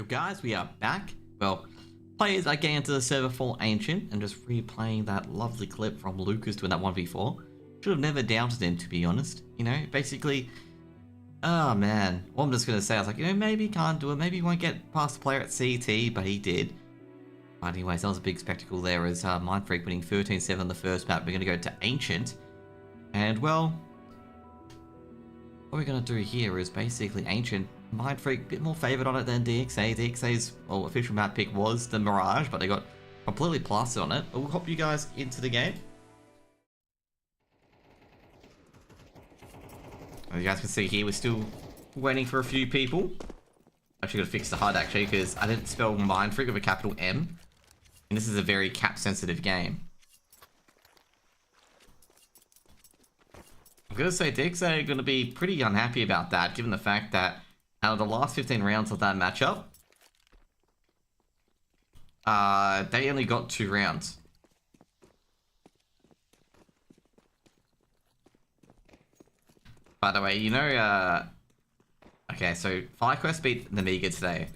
Guys, we are back. Well, players are getting into the server for Ancient and just replaying that lovely clip from Lucas doing that 1v4. Should have never doubted him, to be honest. You know, basically, oh man. What I'm just going to say, I was like, you know, maybe he can't do it. Maybe he won't get past the player at CT, but he did. But anyways, that was a big spectacle there as Mindfreak winning 13-7 on the first map. We're going to go to Ancient. And, well, what we're going to do here is basically Ancient. Mindfreak a bit more favoured on it than DXA. DXA's official map pick was the Mirage, but they got completely plastered on it. But we'll hop you guys into the game. As you guys can see here, we're still waiting for a few people. Actually got to fix the HUD actually, because I didn't spell Mindfreak with a capital M. And this is a very cap sensitive game. I'm going to say DXA are going to be pretty unhappy about that, given the fact that out of the last 15 rounds of that matchup, they only got 2 rounds. By the way, you know, okay, so FireQuest beat the Mega today.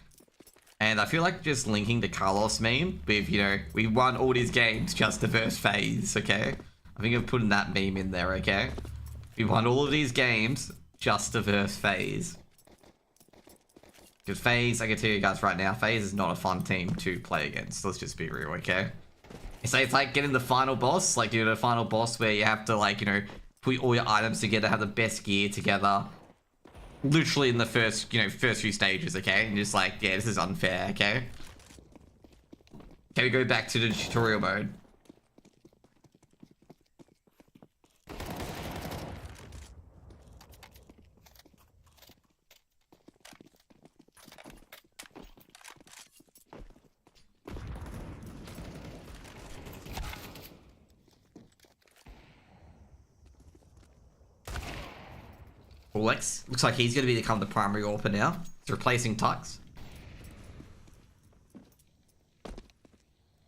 And I feel like just linking the Carlos meme with, you know, we won all these games just the first phase, okay? I think I'm putting that meme in there, okay? We won all of these games just the first phase. Because FaZe, I can tell you guys right now, FaZe is not a fun team to play against. Let's just be real, okay? So it's like getting the final boss, like you're the final boss where you have to, like, you know, put all your items together, have the best gear together. Literally in the first, you know, first few stages, okay? And just like, yeah, this is unfair, okay? Okay, we go back to the tutorial mode. Lex looks like he's going to become the primary AWPer now. He's replacing Tux.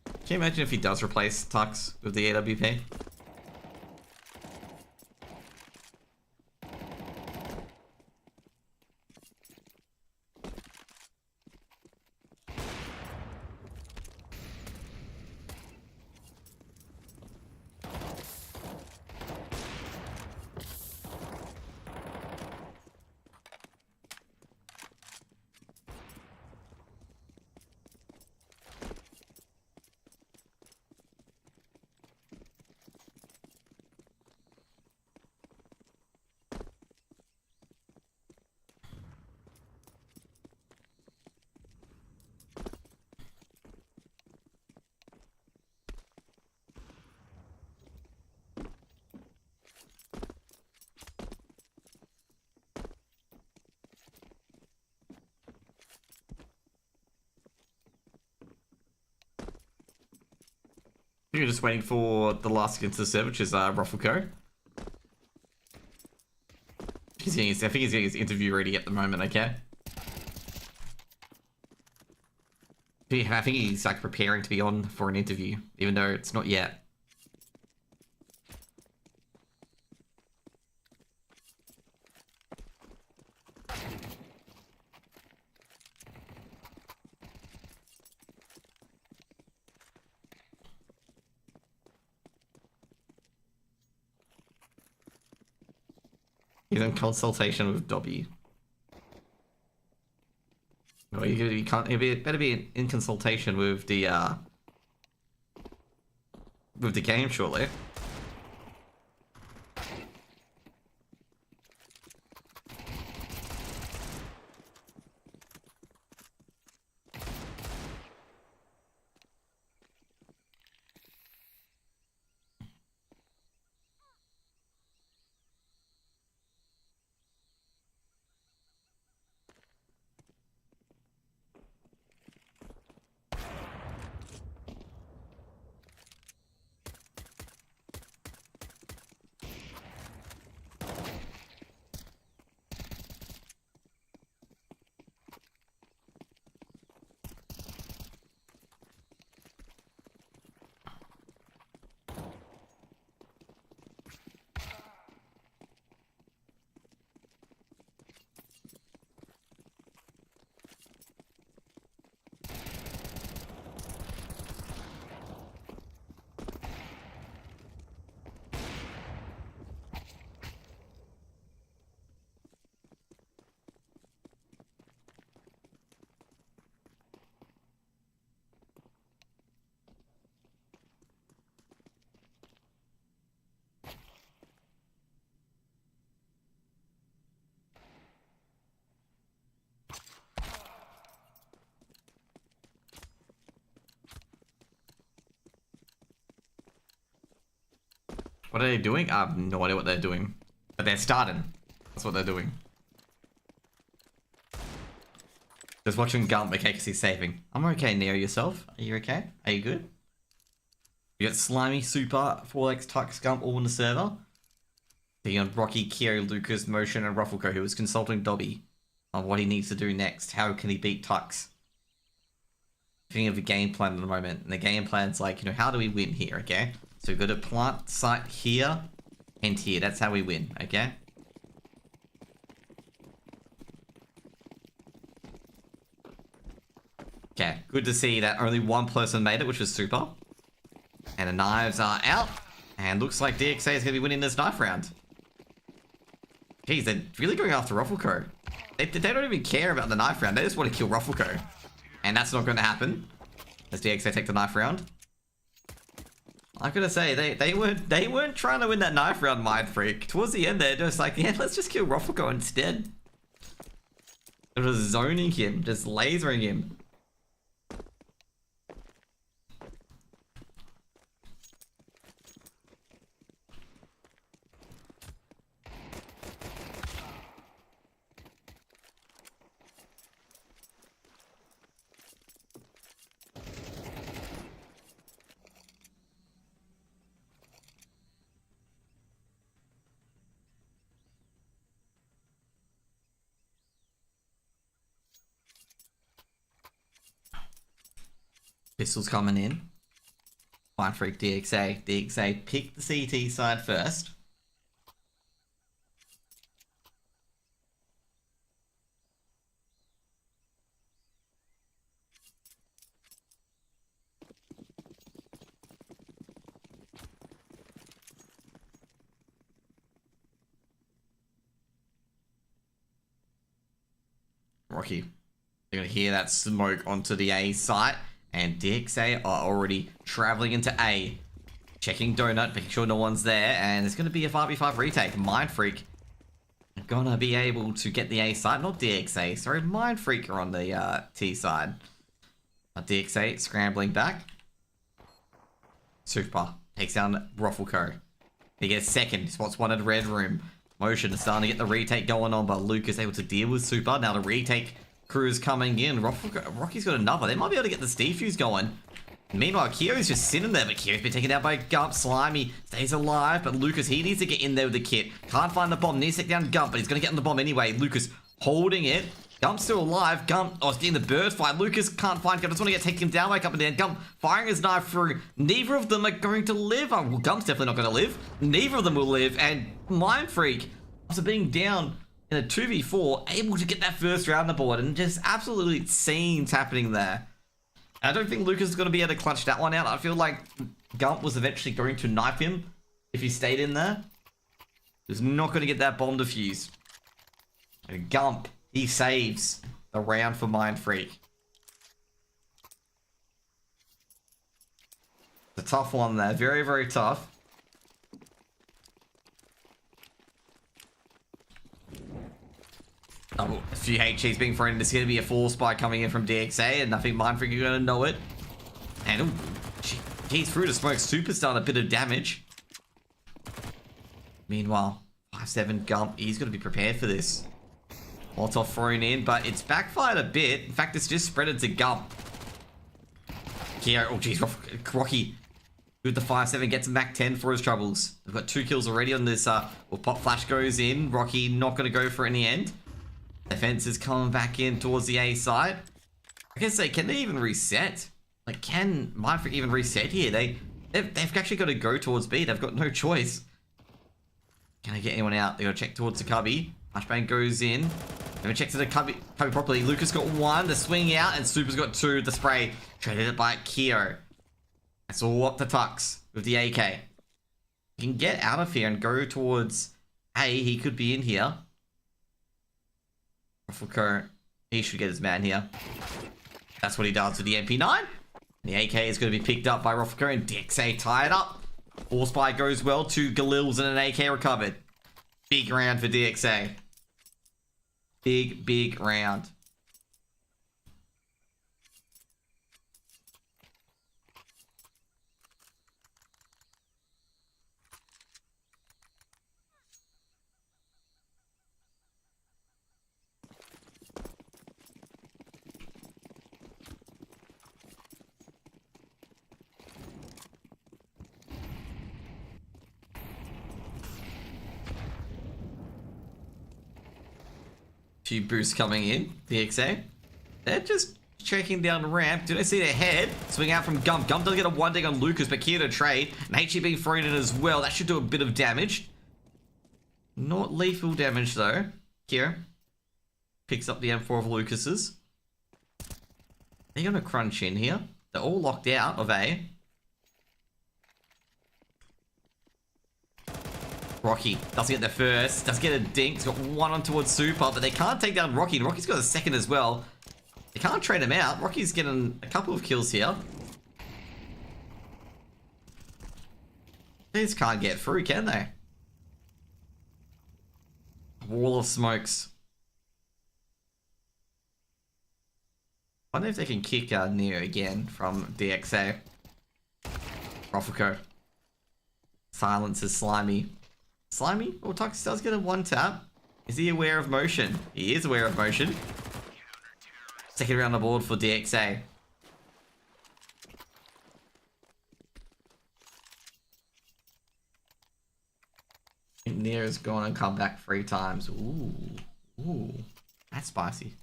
Can you imagine if he does replace Tux with the AWP? You're just waiting for the last against the server, which is Ruffleco. I think he's getting his interview ready at the moment, okay? I think he's like preparing to be on for an interview, even though it's not yet. He's in consultation with Dobby. No, he can't. He better be in consultation with the game surely. What are they doing? I have no idea what they're doing. But they're starting. That's what they're doing. Just watching Gump, okay, because he's saving. I'm okay, Neo, yourself? Are you okay? Are you good? You got Slimy, Super, 4X, Tux, Gump all on the server. You got Rocky, Kyo, Lucas, Motion, and Ruffleco, who is consulting Dobby on what he needs to do next. How can he beat Tux? Thinking of a game plan at the moment. And the game plan's like, how do we win here, okay? So we've got a plant site here and here. That's how we win, okay? Okay, good to see that only one person made it, which was Super. And the knives are out. And looks like DXA is going to be winning this knife round. Jeez, they're really going after Ruffleco. They don't even care about the knife round. They just want to kill Ruffleco. And that's not going to happen. As DXA take the knife round. I'm going to say, they weren't trying to win that knife round, Mindfreak. Towards the end, they're just like, yeah, let's just kill Ruffleco instead. They're just zoning him, just lasering him. Pistols coming in. Mindfreak, DXA. DXA pick the CT side first. Rocky. They're going to hear that smoke onto the A site. And DXA are already traveling into A. Checking Donut, making sure no one's there. And it's going to be a 5v5 retake. Mindfreak are going to be able to get the A side. Not DXA. Sorry, Mindfreak are on the T side. DXA scrambling back. Super. Takes down Ruffleco. He gets second. Spots one at Red Room. Motion is starting to get the retake going on. But Luke is able to deal with Super. Now the retake crew is coming in. Rocky's got another. They might be able to get the Steve Fuse going. Meanwhile, Kyo's just sitting there, but Kyo's been taken out by Gump. Slimy stays alive, but Lucas, he needs to get in there with the kit. Can't find the bomb. Needs to take down Gump, but he's going to get on the bomb anyway. Lucas holding it. Gump's still alive. Gump, oh, it's getting the burst fight. Lucas can't find Gump. Just want to get taken down by Gump and down. Gump firing his knife through. Neither of them are going to live. Oh, well, Gump's definitely not going to live. Neither of them will live. And Mindfreak, after being down in a 2v4, able to get that first round on the board, and just absolutely scenes happening there. I don't think Lucas is going to be able to clutch that one out. I feel like Gump was eventually going to knife him if he stayed in there. He's not going to get that bomb defused. And Gump, he saves the round for Mindfreak. It's a tough one there. Very, very tough. Oh, a few HEs being thrown. There's going to be a 4 spy coming in from DXA, and I think Mindfreak are going to know it. And ooh, he's through to smoke. Super's done a bit of damage. Meanwhile, 5-7 Gump, he's going to be prepared for this. Molotov thrown in, but it's backfired a bit. In fact, it's just spreaded to Gump. Kyo, oh geez, Rocky with the 5-7 gets him back 10 for his troubles. They've got 2 kills already on this. Well, Pop Flash goes in. Rocky not going to go for it in the end. Defense is coming back in towards the A side. I can say, can they even reset? Like, can Mindfreak even reset here? They've actually got to go towards B. They've got no choice. Can I get anyone out? They got to check towards the cubby. Flashbang goes in. They're going to check to the cubby properly. Lucas got 1. The swing out, and Super's got 2. The spray traded it by Kyo. That's all up to Tux with the AK. He can get out of here and go towards A. He could be in here. Ruffleco, he should get his man here. That's what he does with the MP9. The AK is going to be picked up by Ruffleco, and DXA tied up. 4 spy goes well. 2 Galils and an AK recovered. Big round for DXA. Big round. Few boosts coming in. DXA. They're just checking down the ramp. Do they see their head? Swing out from Gump. Gump does get a one dig on Lucas, but Kia to trade. And HE being thrown in as well. That should do a bit of damage. Not lethal damage though. Kia picks up the M4 of Lucas's. They're gonna crunch in here. They're all locked out of A. Rocky doesn't get the first. Does get a dink. He's got one on towards Super, but they can't take down Rocky. And Rocky's got a second as well. They can't trade him out. Rocky's getting a couple of kills here. They just can't get through, can they? Wall of smokes. I wonder if they can kick Neo again from DXA. Roffico. Silences Slimy. Slimy? Oh, Tux does get a one tap. Is he aware of motion? He is aware of motion. Second round on the board for DXA. Neo's gone and come back 3 times. Ooh. Ooh. That's spicy.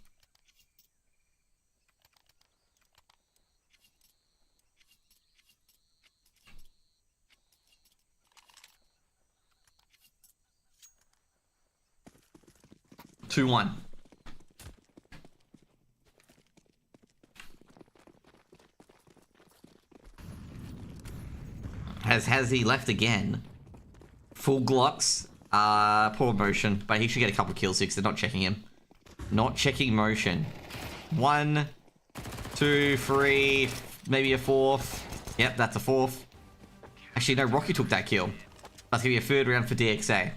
Two one. Has he left again? Full Glocks. Poor motion, but he should get a couple kills because they're not checking him. Not checking motion. 1, 2, 3, maybe a 4th. Yep, that's a 4th. Actually, no, Rocky took that kill. That's gonna be a 3rd round for DXA.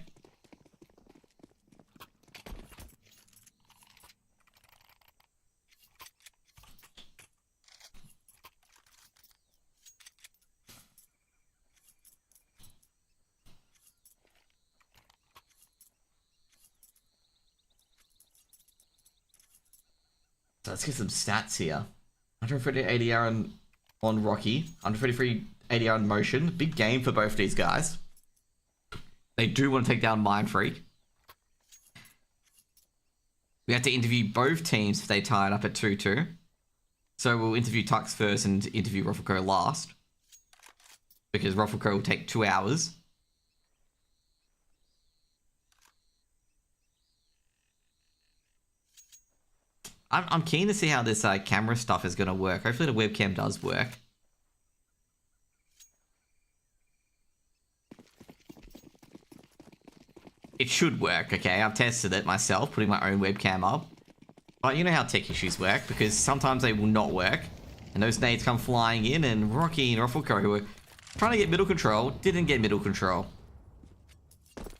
So let's get some stats here. 130 ADR on Rocky. 133 ADR on Motion. Big game for both these guys. They do want to take down Mindfreak. We have to interview both teams if they tie it up at 2-2. So we'll interview Tux first and interview Roffico last. Because Roffico will take 2 hours. I'm keen to see how this camera stuff is going to work. Hopefully the webcam does work. It should work, okay? I've tested it myself, putting my own webcam up. But you know how tech issues work, because sometimes they will not work. And those nades come flying in, and Rocky and Roffico, who were trying to get middle control, didn't get middle control.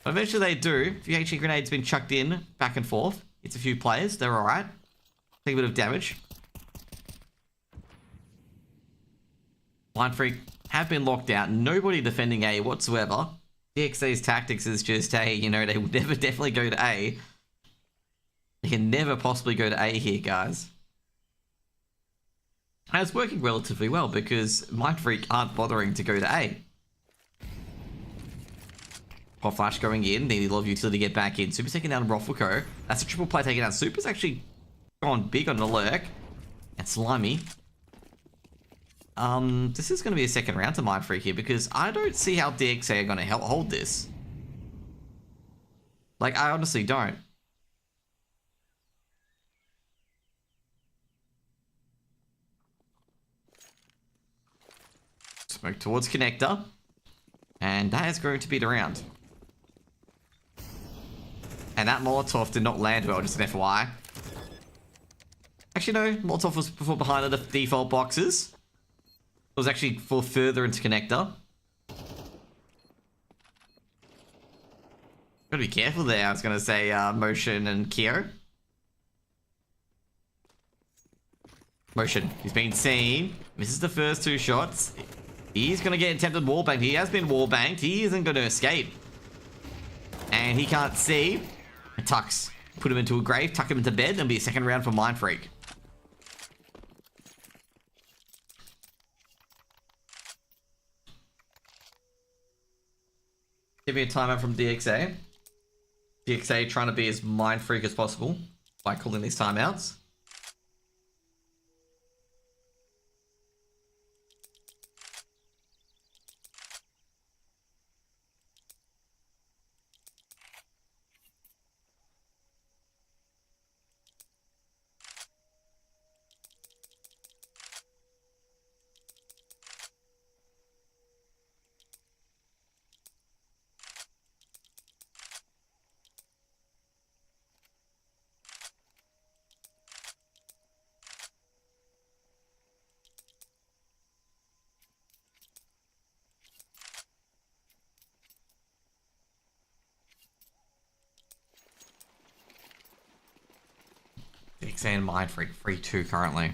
But eventually they do. A few HE grenades been chucked in, back and forth. It's a few players, they're alright. Take a bit of damage. Mindfreak have been locked out. Nobody defending A whatsoever. DXA's tactics is just, hey, you know, they would never definitely go to A. They can never possibly go to A here, guys. And it's working relatively well because Mindfreak aren't bothering to go to A. Hot Flash going in. Needed a lot of utility to get back in. Super's taking down Roffico. That's a triple play taking down. Super's actually gone big on the lurk. And Slimy. This is going to be a second round to Mindfreak here because I don't see how DXA are going to hold this. Like, I honestly don't. Smoke towards connector. And that is going to be the round. And that Molotov did not land well, just an FYI. Actually, no. Molotov was before behind the default boxes. It was actually for further into connector. Gotta be careful there. I was gonna say Motion and Kyo. Motion. He's been seen. Misses the first 2 shots. He's gonna get attempted wallbanged. He has been wallbanged. He isn't gonna escape. And he can't see. And Tux. Put him into a grave. Tuck him into bed. And be a second round for Mindfreak. Give me a timeout from DXA. DXA trying to be as Mindfreak as possible. by calling these timeouts. DXA and Mindfreak 3-2 currently.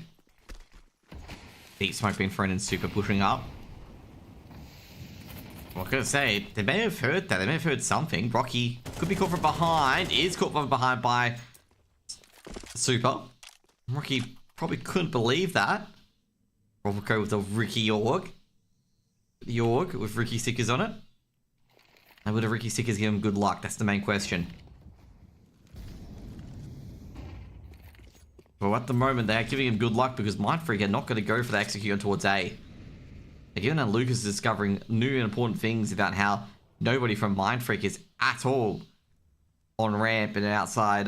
Deep smoke being thrown and super pushing up. Well, I was gonna say, they may have heard that. They may have heard something. Rocky could be caught from behind. Is caught from behind by Super. Rocky probably couldn't believe that. We'll go with the Ricky Org. The Org with Ricky stickers on it. And would the Ricky stickers give him good luck? That's the main question. Well, at the moment, they are giving him good luck because Mindfreak are not going to go for the execute towards A. Again, and Lucas is discovering new and important things about how nobody from Mindfreak is at all on ramp and outside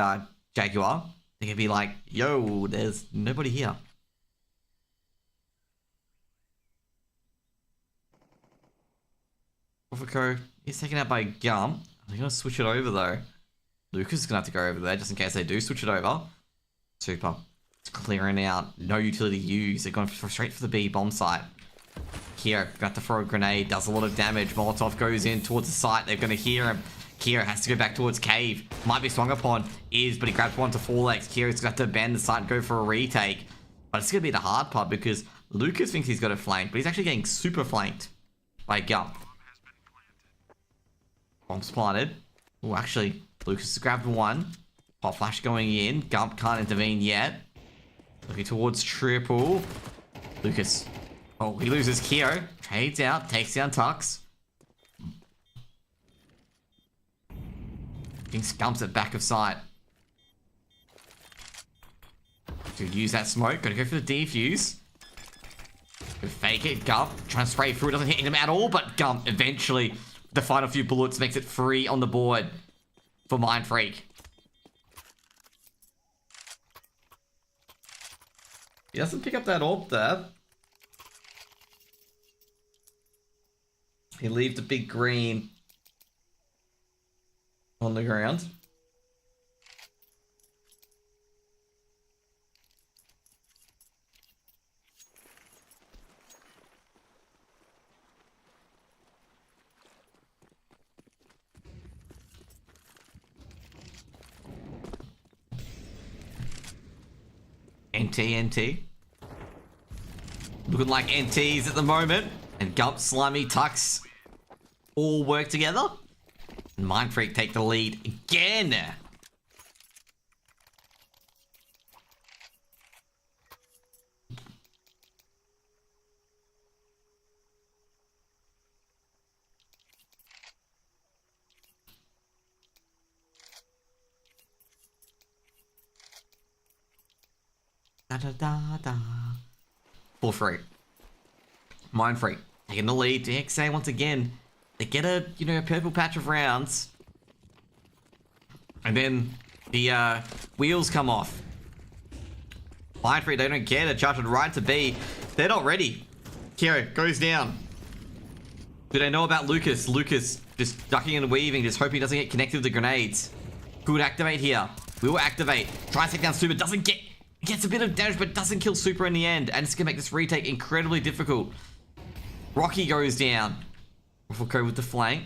Jaguar. They're going to be like, yo, there's nobody here. Orphico is taken out by Gum. They're going to switch it over though. Lucas is going to have to go over there just in case they do switch it over. Super. It's clearing out. No utility used. They're going straight for the B bomb site. Kira got to throw a grenade. Does a lot of damage. Molotov goes in towards the site. They're going to hear him. Kira has to go back towards Cave. Might be swung upon. But he grabs one to 4x. Kira's got to abandon the site and go for a retake. But it's going to be the hard part because Lucas thinks he's got it flanked. But he's actually getting super flanked by Gump. Bomb's planted. Oh, actually, Lucas has grabbed one. Pop flash going in. Gump can't intervene yet. Looking towards triple. Lucas. Oh, he loses Kyo. Trades out. Takes down Tux. Gumps at back of sight. To use that smoke. Gotta go for the defuse. Fake it. Gump. Trying to spray through. Doesn't hit him at all. But Gump eventually, the final few bullets makes it free on the board for Mindfreak. He doesn't pick up that orb there. He leaves the big green on the ground. NT. Looking like NTs at the moment. And Gump, Slimy, Tux all work together. And Mindfreak take the lead again. Da-da-da-da. 4-3. Mindfreak taking the lead. DXA once again. They get a purple patch of rounds. And then the wheels come off. Mindfreak, they don't care. They're charged right to B. They're not ready. Kiro goes down. Do they know about Lucas? Lucas just ducking and weaving, just hoping he doesn't get connected with the grenades. Could activate here. Will activate. Tries to take down Super. Doesn't get... Gets a bit of damage, but doesn't kill Super in the end. And it's going to make this retake incredibly difficult. Rocky goes down. Rufflecoat with the flank.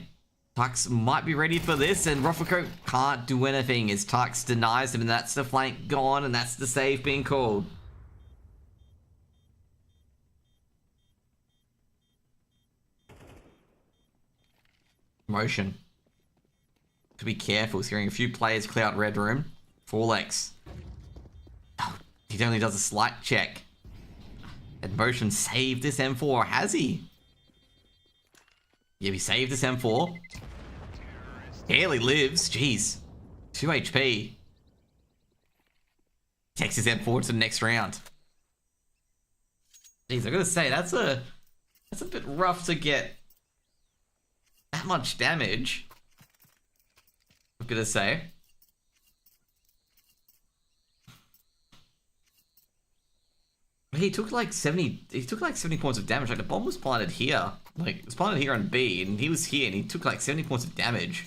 Tux might be ready for this, and Rufflecoat can't do anything as Tux denies him, and that's the flank gone, and that's the save being called. Motion. To be careful, he's hearing a few players clear out red room. 4x. Oh, he only does a slight check. And Motion saved this M4, or has he? Yeah, he saved this M4. Barely lives. Jeez. 2 HP. Takes his head forward to the next round. Jeez, I gotta say, that's a bit rough to get that much damage. I'm gonna say. He took like 70 points of damage. Like the bomb was planted here. Like it was planted here on B and he was here and he took like 70 points of damage.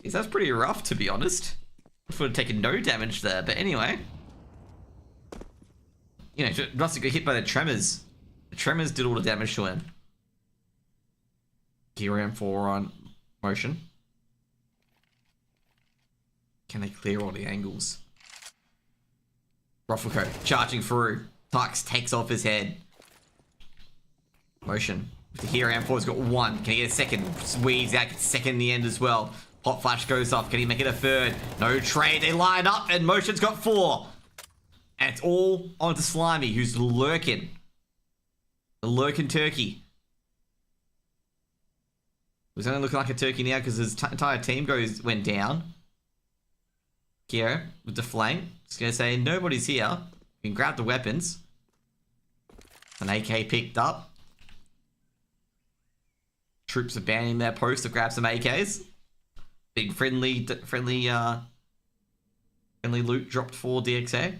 Jeez, that's pretty rough to be honest. If we'd taken no damage there, but anyway. You know, Rusty got hit by the tremors. The tremors did all the damage to him. Gear M4 on motion. Can they clear all the angles? Rufflecoat charging through. Tux takes off his head. Motion. The hero M4's got one. Can he get a second? Squeeze out, gets second in the end as well. Hot flash goes off. Can he make it a third? No trade. They line up and Motion's got 4. And it's all onto Slimy, who's lurking. The lurking turkey. He's only looking like a turkey now because his entire team went down. Kiro with the flank. Just gonna say nobody's here. You can grab the weapons. An AK picked up. Troops abandoning their post to grab some AKs. Big friendly loot dropped for DXA.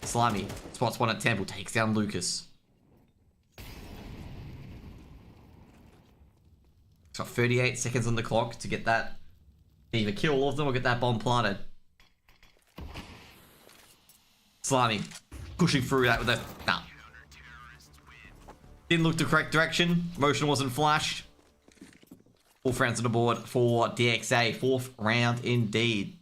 Slimy spots one at Temple, takes down Lucas. Got 38 seconds on the clock to get that. Either kill all of them or get that bomb planted. Slimy pushing through that with a nah. Didn't look the correct direction. Motion wasn't flashed. All friends on the board for DXA. 4th round indeed.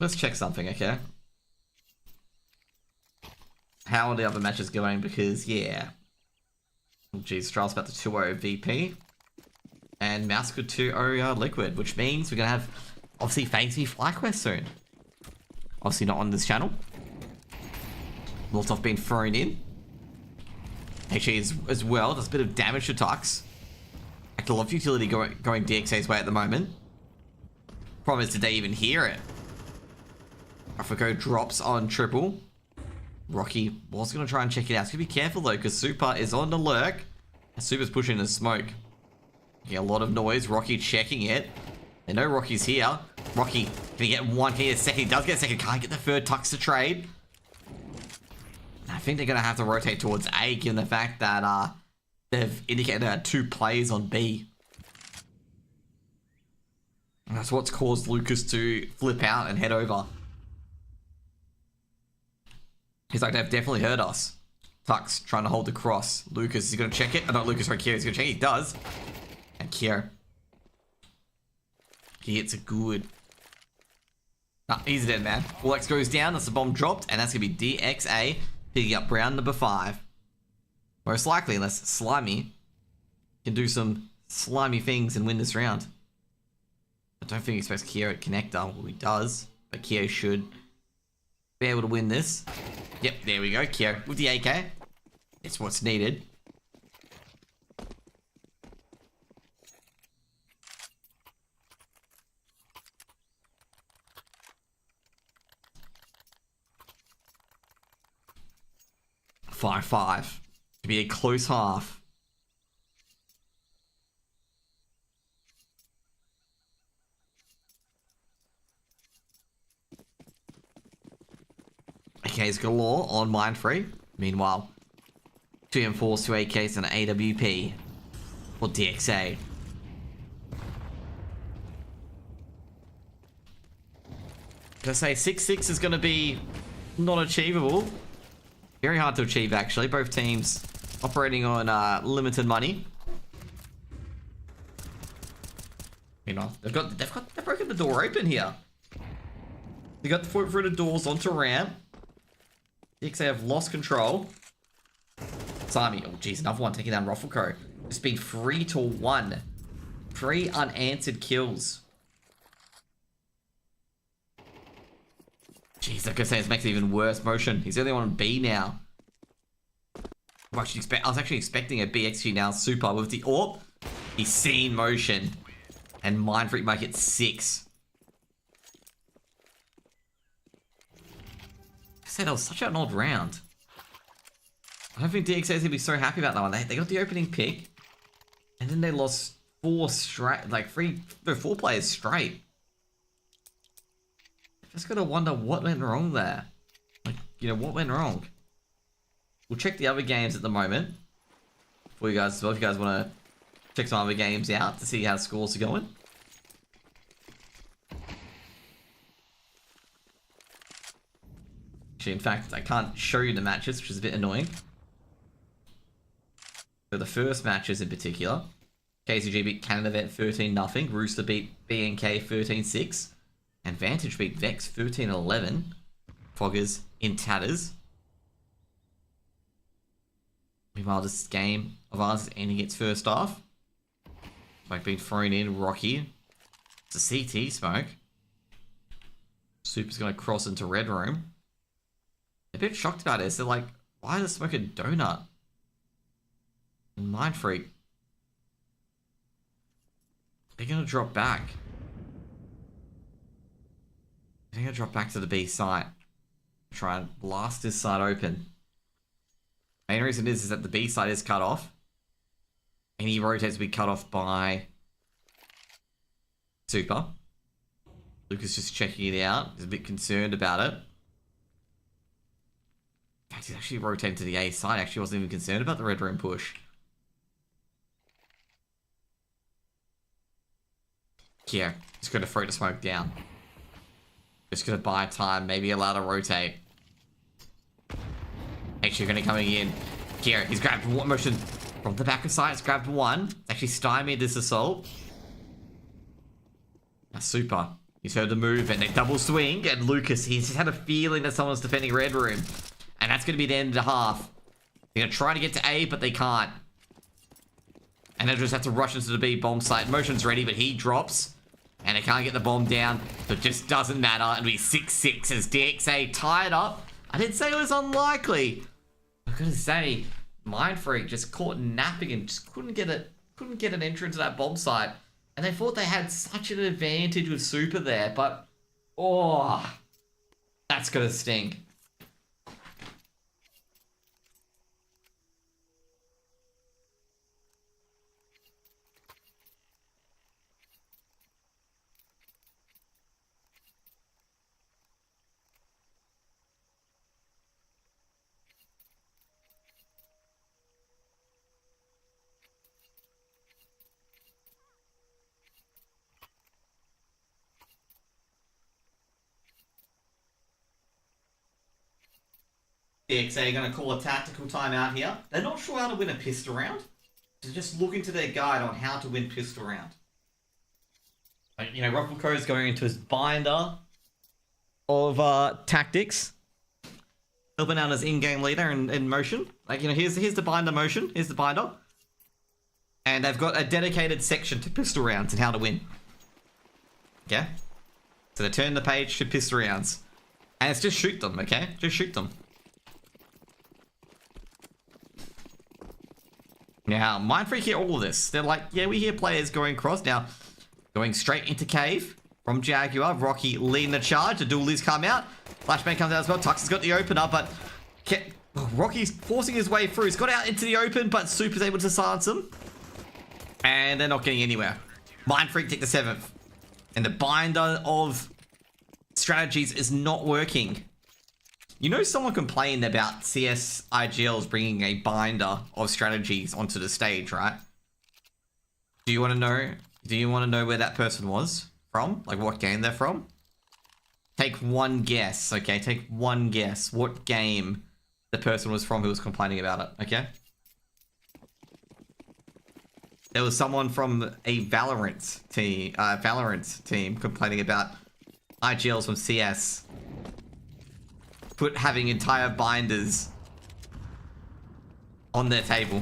Let's check something, okay? How are the other matches going? Because, yeah. Oh, geez, Trials about the 2-0 VP. And Mouse could 2-0 Liquid, which means we're going to have, obviously, Phase V FlyQuest soon. Obviously not on this channel. Molotov being thrown in. Actually, as well, there's a bit of damage to Tux. Like a lot of utility going DXA's way at the moment. Problem is, did they even hear it? Africo drops on triple. Rocky was going to try and check it out. He's going to be careful though, because Super is on the lurk. And Super's pushing the smoke. You get a lot of noise. Rocky checking it. They know Rocky's here. Rocky, can he get one? Can he get a second? He does get a second. Can't get the third. Tux to trade. I think they're going to have to rotate towards A, given the fact that they've indicated 2 players on B. And that's what's caused Lucas to flip out and head over. He's like, they've definitely heard us. Tux trying to hold the cross. Lucas is going to check it. Not Lucas, right? Kyo. He's going to check it. He does. And Kyo. He hits it good. Nah, he's dead, man. Folex goes down. That's the bomb dropped. And that's going to be DXA picking up round number 5. Most likely, unless Slimy can do some slimy things and win this round. I don't think he expects Kyo at connector. Well, he does. But Kyo should be able to win this. Yep, there we go. Kyo with the AK. It's what's needed. (5-5) to be a close half. AKs galore on Mindfreak. Meanwhile, 2 M4s, 2 AKs, and an AWP for DXA. Gonna say 6-6 is gonna be not achievable. Very hard to achieve, actually. Both teams operating on limited money. You know, they've broken the door open here. They got the foot through the doors onto ramp. DXA have lost control. Slimy, oh geez, another one taking down Rufflecoat. It's been 3-1. 3 unanswered kills. Jeez, like I say, this makes it even worse. Motion, he's the only one on B now. I was actually expecting a BXG now. Super with the AWP. He's seen motion. And Mindfreak might get 6. I said it was such an odd round. I don't think DXA is going to be so happy about that one. They got the opening pick. And then they lost 4 straight, like 4 players straight. Just gotta wonder what went wrong there. Like, you know, what went wrong? We'll check the other games at the moment. For you guys as well, if you guys want to check some other games out to see how scores are going. Actually, in fact, I can't show you the matches, which is a bit annoying. So the first matches in particular. KCG beat Canada Vet 13-0. Rooster beat BNK 13-6. And Vantage beat Vex 13-11. Foggers in tatters. Meanwhile, this game of ours is ending its first half. Smoke being thrown in. Rocky. It's a CT smoke. Super's going to cross into Red Room. They're a bit shocked about this. They're like, why does Smoke a donut? Mindfreak. They're going to drop back. They're going to drop back to the B site. Try and blast this side open. Main reason is that the B side is cut off. Any rotates will be cut off by Super. Lucas just checking it out. He's a bit concerned about it. In fact, he's actually rotating to the A side. Actually wasn't even concerned about the Red Room push. Yeah, just going to throw the smoke down. Just going to buy time, maybe allow to rotate. Actually going to coming in. Here, he's grabbed one motion from the back of side. He's grabbed one. Actually stymied this assault. That's Super. He's heard the move and they double swing. And Lucas, he's just had a feeling that someone's defending Red Room. And that's going to be the end of the half. They're going to try to get to A, but they can't. And they just have to rush into the B bomb site. Motion's ready, but he drops. And they can't get the bomb down. So it just doesn't matter. It'll be 6-6 as DXA tied up. I didn't say it was unlikely. I gotta say, Mindfreak just caught napping and just couldn't get an entrance to that bomb site. And they thought they had such an advantage with Super there, but oh, that's gonna sting. DXA are going to call a tactical timeout here. They're not sure how to win a pistol round. They're just looking to their guide on how to win pistol round. Like, you know, Ruffleco is going into his binder of tactics. Helping out as in-game leader in motion. Like, you know, here's the binder motion. Here's the binder. And they've got a dedicated section to pistol rounds and how to win. Okay? So they turn the page to pistol rounds. And it's just shoot them, okay? Just shoot them. Now, Mindfreak hear all of this. They're like, yeah, we hear players going cross. Now, going straight into cave from Jaguar. Rocky leading the charge. The dualies come out. Flashbang comes out as well. Tux has got the opener, but Rocky's forcing his way through. He's got out into the open, but Super's able to silence him. And they're not getting anywhere. Mindfreak take the 7th. And the binder of strategies is not working. You know, someone complained about CS IGLs bringing a binder of strategies onto the stage, right? Do you want to know? Do you want to know where that person was from? Like what game they're from? Take one guess, okay? Take one guess what game the person was from who was complaining about it, okay? There was someone from a Valorant team complaining about IGLs from CS having entire binders on their table.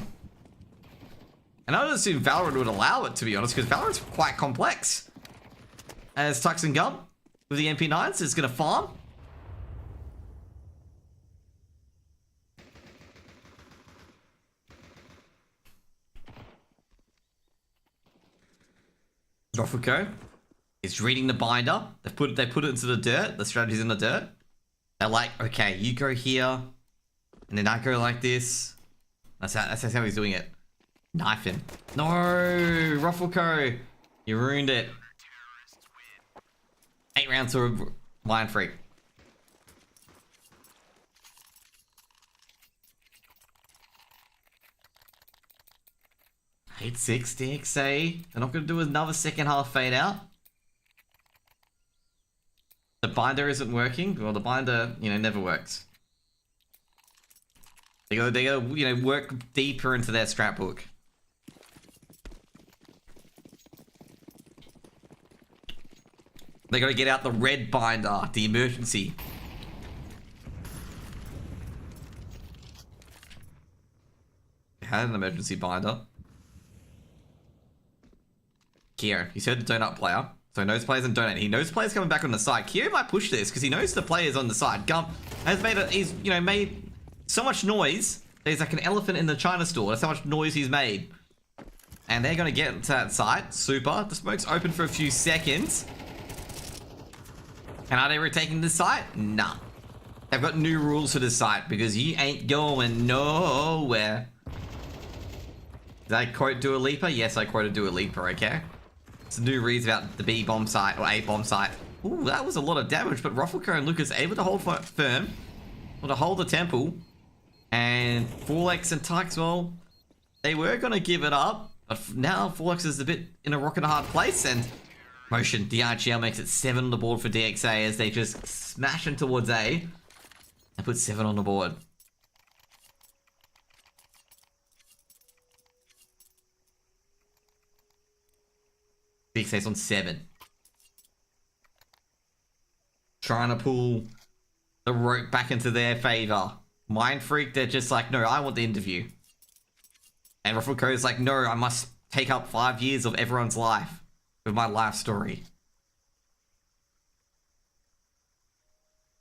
And I would assume Valorant would allow it, to be honest, because Valorant's quite complex. As Tux and Gum with the MP9s is going to farm. Rofuko is reading the binder. They put it into the dirt. The strategy's in the dirt. They're like, okay, you go here, and then I go like this. That's how he's doing it. Knife him. No, Ruffleco, you ruined it. 8 rounds to Mindfreak. Eight 6 DXA. They're not going to do another second half fade out. The binder isn't working. Well, the binder, never works. They gotta, work deeper into their strat book. They gotta get out the red binder, the emergency. They had an emergency binder. Kieran, he's heard the donut player. So he knows players and donut. He knows players coming back on the side. Kieran might push this because he knows the players on the side. Gump has made so much noise. There's like an elephant in the China store. That's how much noise he's made. And they're going to get to that site. Super. The smoke's open for a few seconds. And are they retaking this site? Nah. They've got new rules for this site because you ain't going nowhere. Did I quote Dua Lipa? Yes, I quoted Dua Lipa, okay? It's new reads about the B bomb site or A bomb site. Ooh, that was a lot of damage, but Ruffleco and Lucas able to hold firm. Or to hold the temple. And Forlex and Tux, well, they were going to give it up. But now Forlex is a bit in a rock and a hard place. And motion, DRGL makes it 7 on the board for DXA as they just smash in towards A. They put 7 on the board. DXA's on 7. Trying to pull the rope back into their favor. Mindfreak, they're just like, no, I want the interview. And Ruffleco's like, no, I must take up 5 years of everyone's life with my life story.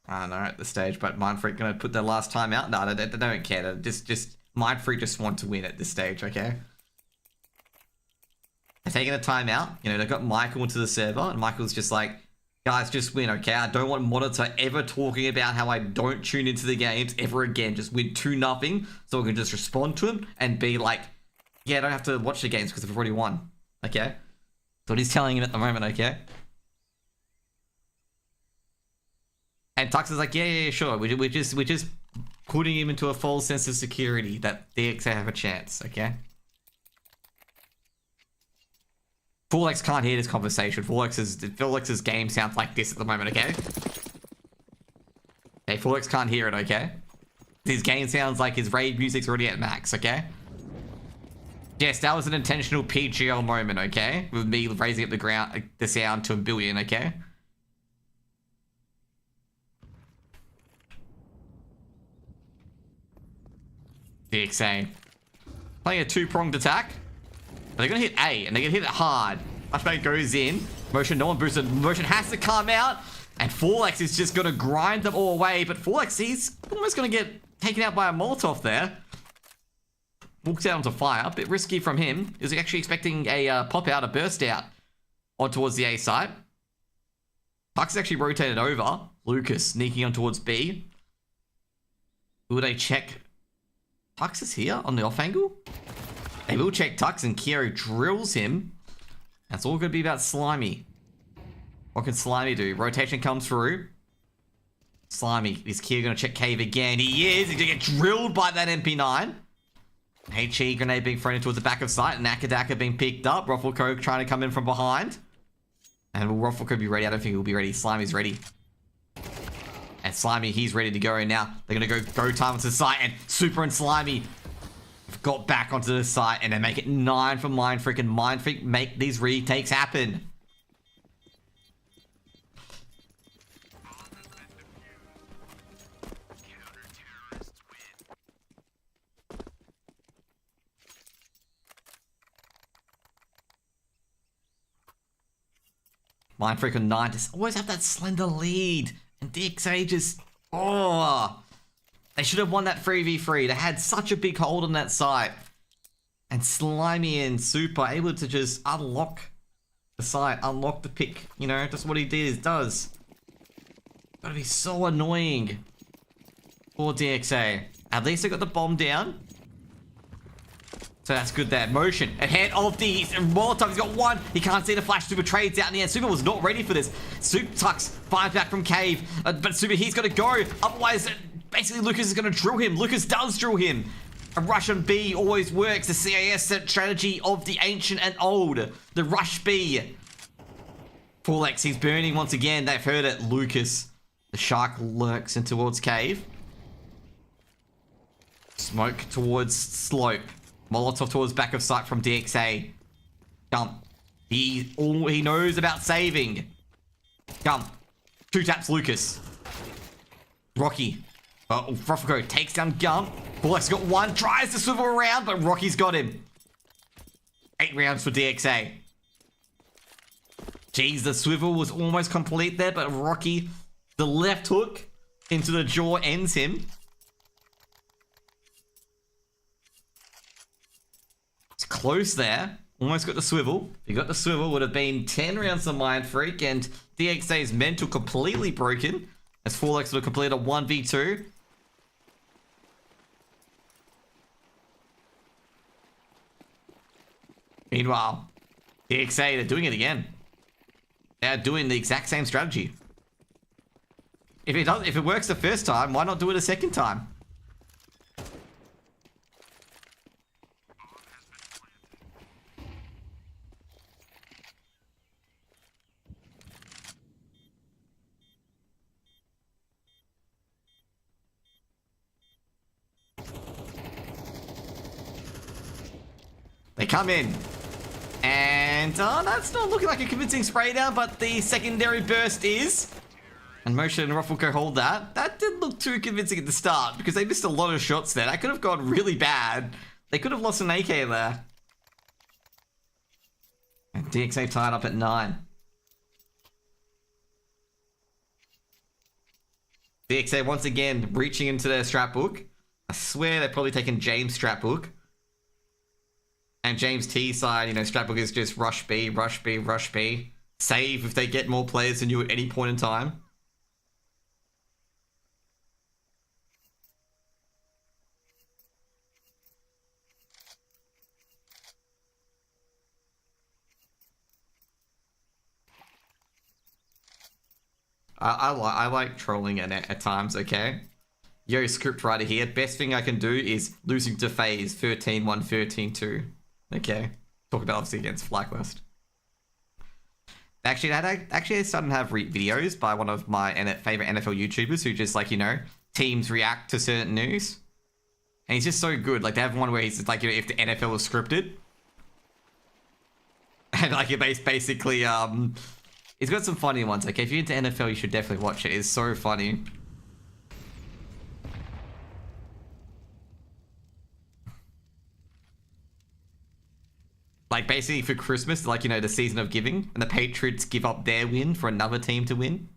I don't know at this stage, but Mindfreak gonna put their last time out? No, they don't care. Just Mindfreak just want to win at this stage, okay? They're taking a timeout. They've got Michael into the server, and Michael's just like, guys, just win, okay? I don't want Monitor ever talking about how I don't tune into the games ever again. Just win 2-0, so we can just respond to him and be like, yeah, I don't have to watch the games because we've already won, okay? That's what he's telling him at the moment, okay? And Tux is like, yeah, sure. We're just putting him into a false sense of security that DXA have a chance, okay? Forlex can't hear this conversation. Forlex's game sounds like this at the moment, okay? Hey, Forlex can't hear it, okay? His game sounds like his raid music's already at max, okay? Yes, that was an intentional PGL moment, okay? With me raising up the sound to 1 billion, okay? DXA. Playing a 2-pronged attack. They're going to hit A, and they're going to hit it hard. Flashbang goes in. Motion, no one boosted. Motion has to come out. And Forlex is just going to grind them all away. But Forlex, he's almost going to get taken out by a Molotov there. Walks out onto fire. A bit risky from him. He was actually expecting a pop out, a burst out on towards the A side. Puck's is actually rotated over. Lucas sneaking on towards B. Will they check? Tux is here on the off angle. They will check Tux and Kiro drills him. That's all going to be about Slimy. What can Slimy do? Rotation comes through. Slimy. Is Kiro going to check Cave again? He is. He's going to get drilled by that MP9. HE grenade being thrown towards the back of sight. Nakadaka being picked up. Ruffleco trying to come in from behind. And will Ruffleco be ready? I don't think he'll be ready. Slimy's ready. And Slimy, he's ready to go. And now they're going to go time to the site. And Super and Slimy got back onto the site. And they make it 9 for Mindfreak. And Mindfreak make these retakes happen. Mindfreak on 9 just always have that slender lead. And DXA just... Oh! They should have won that 3v3. They had such a big hold on that site. And Slimy and Super able to just unlock the site, unlock the pick. You know, just what he does. Gotta be so annoying for DXA. At least they got the bomb down. So that's good there. Motion ahead of the Molotov. He's got one. He can't see the flash. Super trades out in the end. Super was not ready for this. Super tucks, finds back from Cave. But Super, he's got to go. Otherwise, basically, Lucas is going to drill him. Lucas does drill him. A rush on B always works. The CAS strategy of the ancient and old. The rush B. Forlex, he's burning once again. They've heard it. Lucas. The shark lurks in towards Cave. Smoke towards Slope. Molotov towards back of sight from DXA. Jump. He knows about saving. Jump. Two taps Lucas. Rocky. Froffico takes down Gump. Bullock's got one. Tries to swivel around, but Rocky's got him. 8 rounds for DXA. Jeez, the swivel was almost complete there, but Rocky, the left hook into the jaw ends him. It's close there. Almost got the swivel. If you got the swivel, would have been 10 rounds of Mindfreak, and DXA's mental completely broken as Forlex would have completed a 1v2. Meanwhile, DXA, they're doing it again. They're doing the exact same strategy. If it works the first time, why not do it a second time? They come in. And that's not looking like a convincing spray down, but the secondary burst is. And Motion and Ruffleco hold that. That didn't look too convincing at the start because they missed a lot of shots there. That could have gone really bad. They could have lost an AK there. And DXA tied up at 9. DXA once again reaching into their strapbook. I swear they're probably taking James' strapbook. And James T's side, you know, strapbook is just rush B, rush B, rush B. Save if they get more players than you at any point in time. I like trolling at times, okay? Yo, script writer here. Best thing I can do is losing to FaZe 13-1, 13-2. Okay. Talk about obviously against Blacklist. Actually, I started to have videos by one of my favorite NFL YouTubers who just like, you know, teams react to certain news. And he's just so good. Like, they have one where he's like, you know, if the NFL was scripted. And like, it basically, he's got some funny ones. Okay, if you're into NFL, you should definitely watch it. It's so funny. Like, basically for Christmas, like, you know, the season of giving, and the Patriots give up their win for another team to win.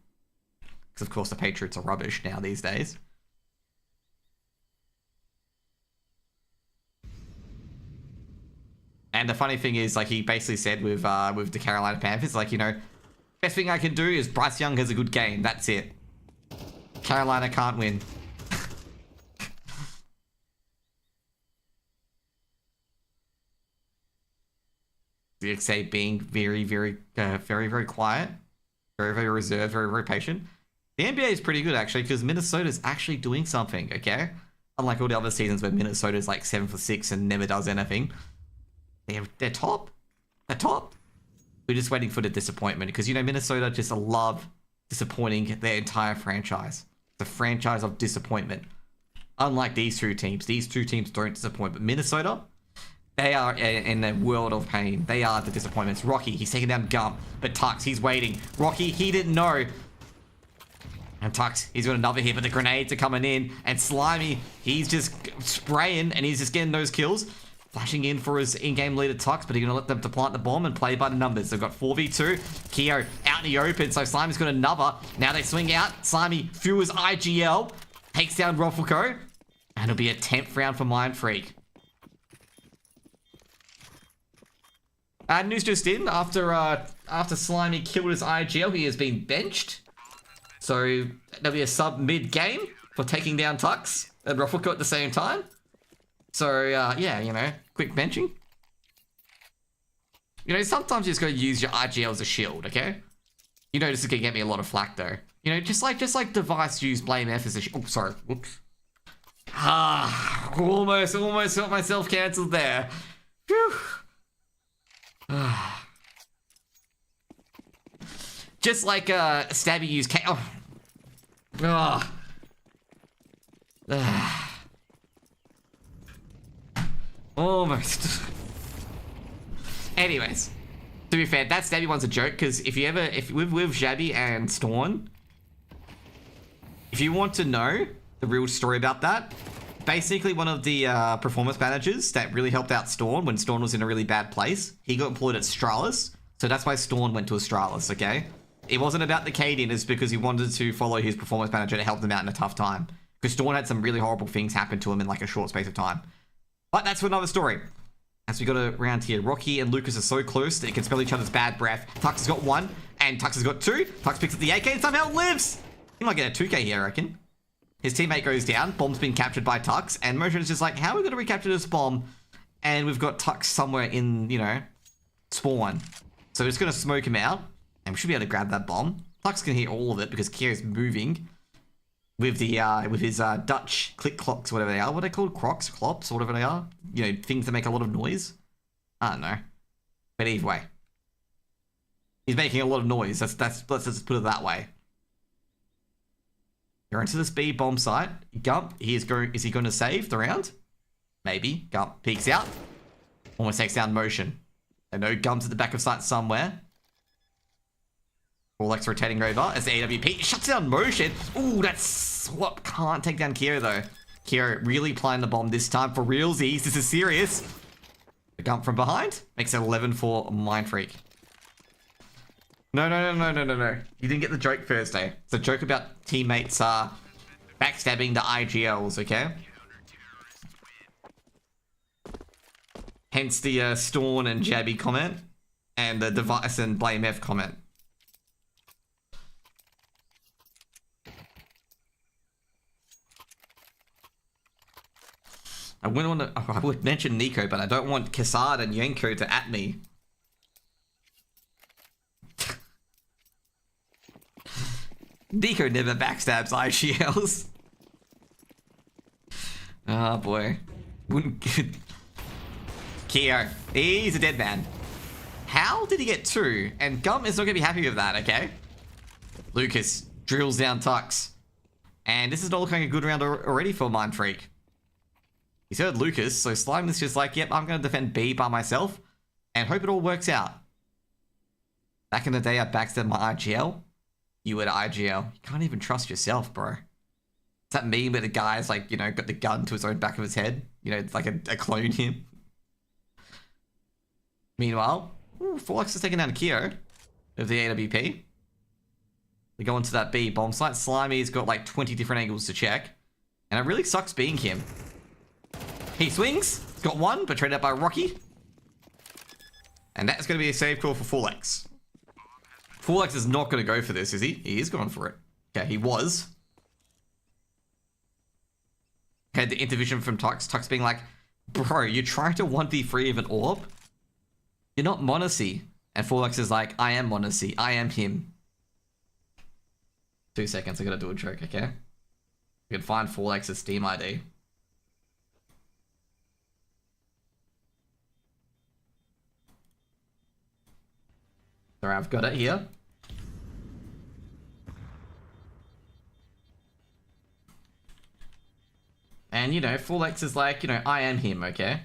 Because, of course, the Patriots are rubbish now these days. And the funny thing is, like, he basically said with the Carolina Panthers, like, you know, best thing I can do is Bryce Young has a good game. That's it. Carolina can't win. DXA being very, very quiet. Very, very reserved, very, very patient. The NBA is pretty good, actually, because Minnesota's actually doing something, okay? Unlike all the other seasons where Minnesota's like 7 for 6 and never does anything. They're top. They're top. We're just waiting for the disappointment, because, you know, Minnesota just love disappointing their entire franchise. The franchise of disappointment. Unlike these two teams. These two teams don't disappoint, but Minnesota... They are in a world of pain. They are the disappointments. Rocky, he's taking down Gump, but Tux, he's waiting. Rocky, he didn't know. And Tux, he's got another hit, but the grenades are coming in. And Slimy, he's just spraying, and he's just getting those kills. Flashing in for his in-game leader Tux, but he's going to let them to plant the bomb and play by the numbers. They've got 4v2. Keo out in the open, so Slimy's got another. Now they swing out. Slimy through his IGL. Takes down Ruffleco. And it'll be a 10th round for Mindfreak. News just in, after Slimy killed his IGL, he has been benched. So there'll be a sub mid-game for taking down Tux and Ruffleco at the same time. So, yeah, you know, quick benching. You know, sometimes you just gotta use your IGL as a shield, okay? You know this is gonna get me a lot of flack, though. You know, just like Device use Blame F as a shield. Oh, sorry. Whoops. Almost got myself cancelled there. Whew. Just like Stabby used K. Oh. Almost. Anyways, to be fair, that Stabby one's a joke, because if with Xabi and Storm, if you want to know the real story about that, basically one of the performance managers that really helped out Storm when Storm was in a really bad place, he got employed at Astralis, so that's why Storm went to Astralis, okay? It wasn't about the Cadian, it's because he wanted to follow his performance manager to help them out in a tough time. Because Storm had some really horrible things happen to him in like a short space of time. But that's for another story. As we got around here, Rocky and Lucas are so close that they can smell each other's bad breath. Tux has got 1, and Tux has got 2. Tux picks up the AK and somehow lives! He might get a 2K here, I reckon. His teammate goes down, bomb's been captured by Tux, and Motion is just like, how are we going to recapture this bomb? And we've got Tux somewhere in, you know, spawn. So we're just going to smoke him out, and we should be able to grab that bomb. Tux can hear all of it because Kira's moving with the with his Dutch click clocks, whatever they are. What are they called? Crocs, clops, whatever they are. You know, things that make a lot of noise. I don't know. But either way, he's making a lot of noise. Let's just put it that way. You're into this B bomb site. Gump, is he going to save the round? Maybe. Gump peeks out. Almost takes down Motion. I know Gump's at the back of site somewhere. Alex rotating over as the AWP shuts down Motion. Ooh, that's swap. Can't take down Kira though. Kira really applying the bomb this time for realsies. This is serious. The Gump from behind makes it 11 for Mindfreak. No. You didn't get the joke first, eh? It's a joke about teammates backstabbing the IGLs, okay? Hence the Storm and Jabby comment and the Device and Blame F comment. I would mention Nico, but I don't want Kassad and Yenko to at me. Nico never backstabs IGLs. Oh boy. Keo, he's a dead man. How did he get 2? And Gum is not going to be happy with that, okay? Lucas drills down Tux. And this is not looking like a good round already for Mindfreak. He's heard Lucas, so Slime is just like, yep, I'm going to defend B by myself and hope it all works out. Back in the day, I backstabbed my IGL. You at IGL. You can't even trust yourself, bro. It's that meme where the guy's like, you know, got the gun to his own back of his head. You know, it's like a clone him. Meanwhile, Forlex is taking down Keo of the AWP. We go into that B bomb site. Slimy's got like 20 different angles to check. And it really sucks being him. He swings. He's got 1, but traded out by Rocky. And that's going to be a save call for Forlex. Forlex is not going to go for this, is he? He is going for it. Okay, he was. Had the intervision from Tux. Tux being like, bro, you're trying to 1v3 of an orb? You're not Monacy. And Forlex is like, I am Monacy. I am him. 2 seconds, I gotta do a joke, okay? You can find Forlex's Steam ID. Sorry, I've got it here. And, you know, Forlex is like, you know, I am him, okay?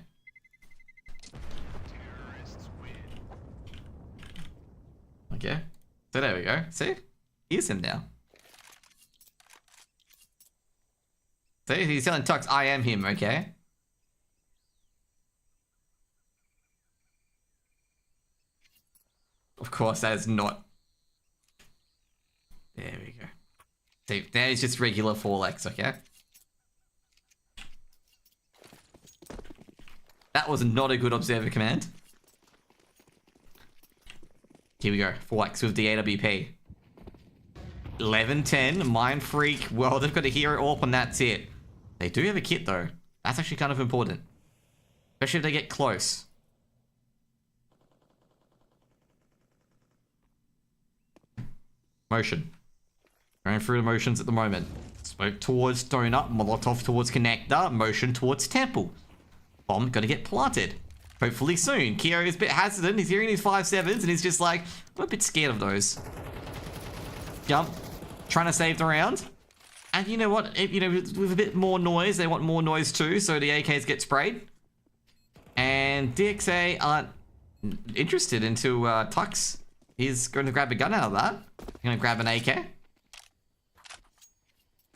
Okay. So there we go. See? He's him now. See? He's telling Tux, I am him, okay? Of course, that is not... There we go. See, that is just regular Forlex, okay? That was not a good observer command. Here we go. 4x with the AWP. 11-10. Mindfreak. Well, they've got a hero AWP and that's it. They do have a kit though. That's actually kind of important. Especially if they get close. Motion. Going through the motions at the moment. Smoke towards donut. Molotov towards connector. Motion towards temple. Bomb gonna get planted. Hopefully soon. Kyo is a bit hesitant. He's hearing these 5.7s and he's just like, I'm a bit scared of those. Jump. Trying to save the round. And you know what? You know, with a bit more noise, they want more noise too, so the AKs get sprayed. And DXA aren't interested until Tux is going to grab a gun out of that. Going to grab an AK.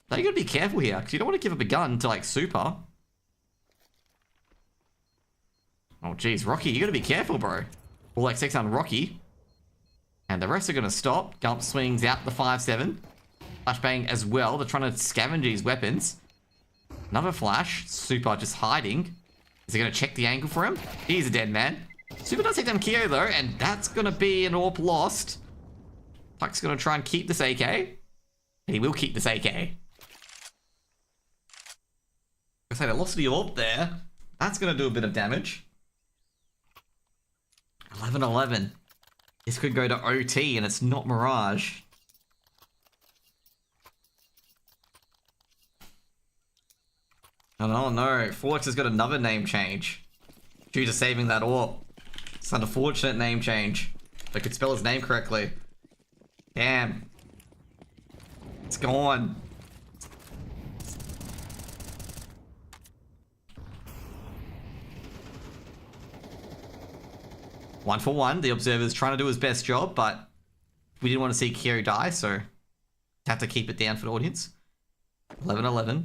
Now you gotta be careful here, because you don't want to give up a gun to like Super. Oh geez, Rocky, you gotta be careful, bro. All like 6 on Rocky. And the rest are gonna stop. Gump swings out the 5.7. Flashbang as well. They're trying to scavenge these weapons. Another flash. Super just hiding. Is he gonna check the angle for him? He's a dead man. Super does take down Kyo though, and that's gonna be an AWP lost. Puck's gonna try and keep this AK. And he will keep this AK. I say they lost the AWP there. That's gonna do a bit of damage. 11-11. This could go to OT and it's not Mirage. Oh no, Forlex has got another name change. Due to saving that AWP. It's an unfortunate name change. If I could spell his name correctly. Damn. It's gone. One for one. The Observer's trying to do his best job, but we didn't want to see Kyo die, so have to keep it down for the audience. 11-11.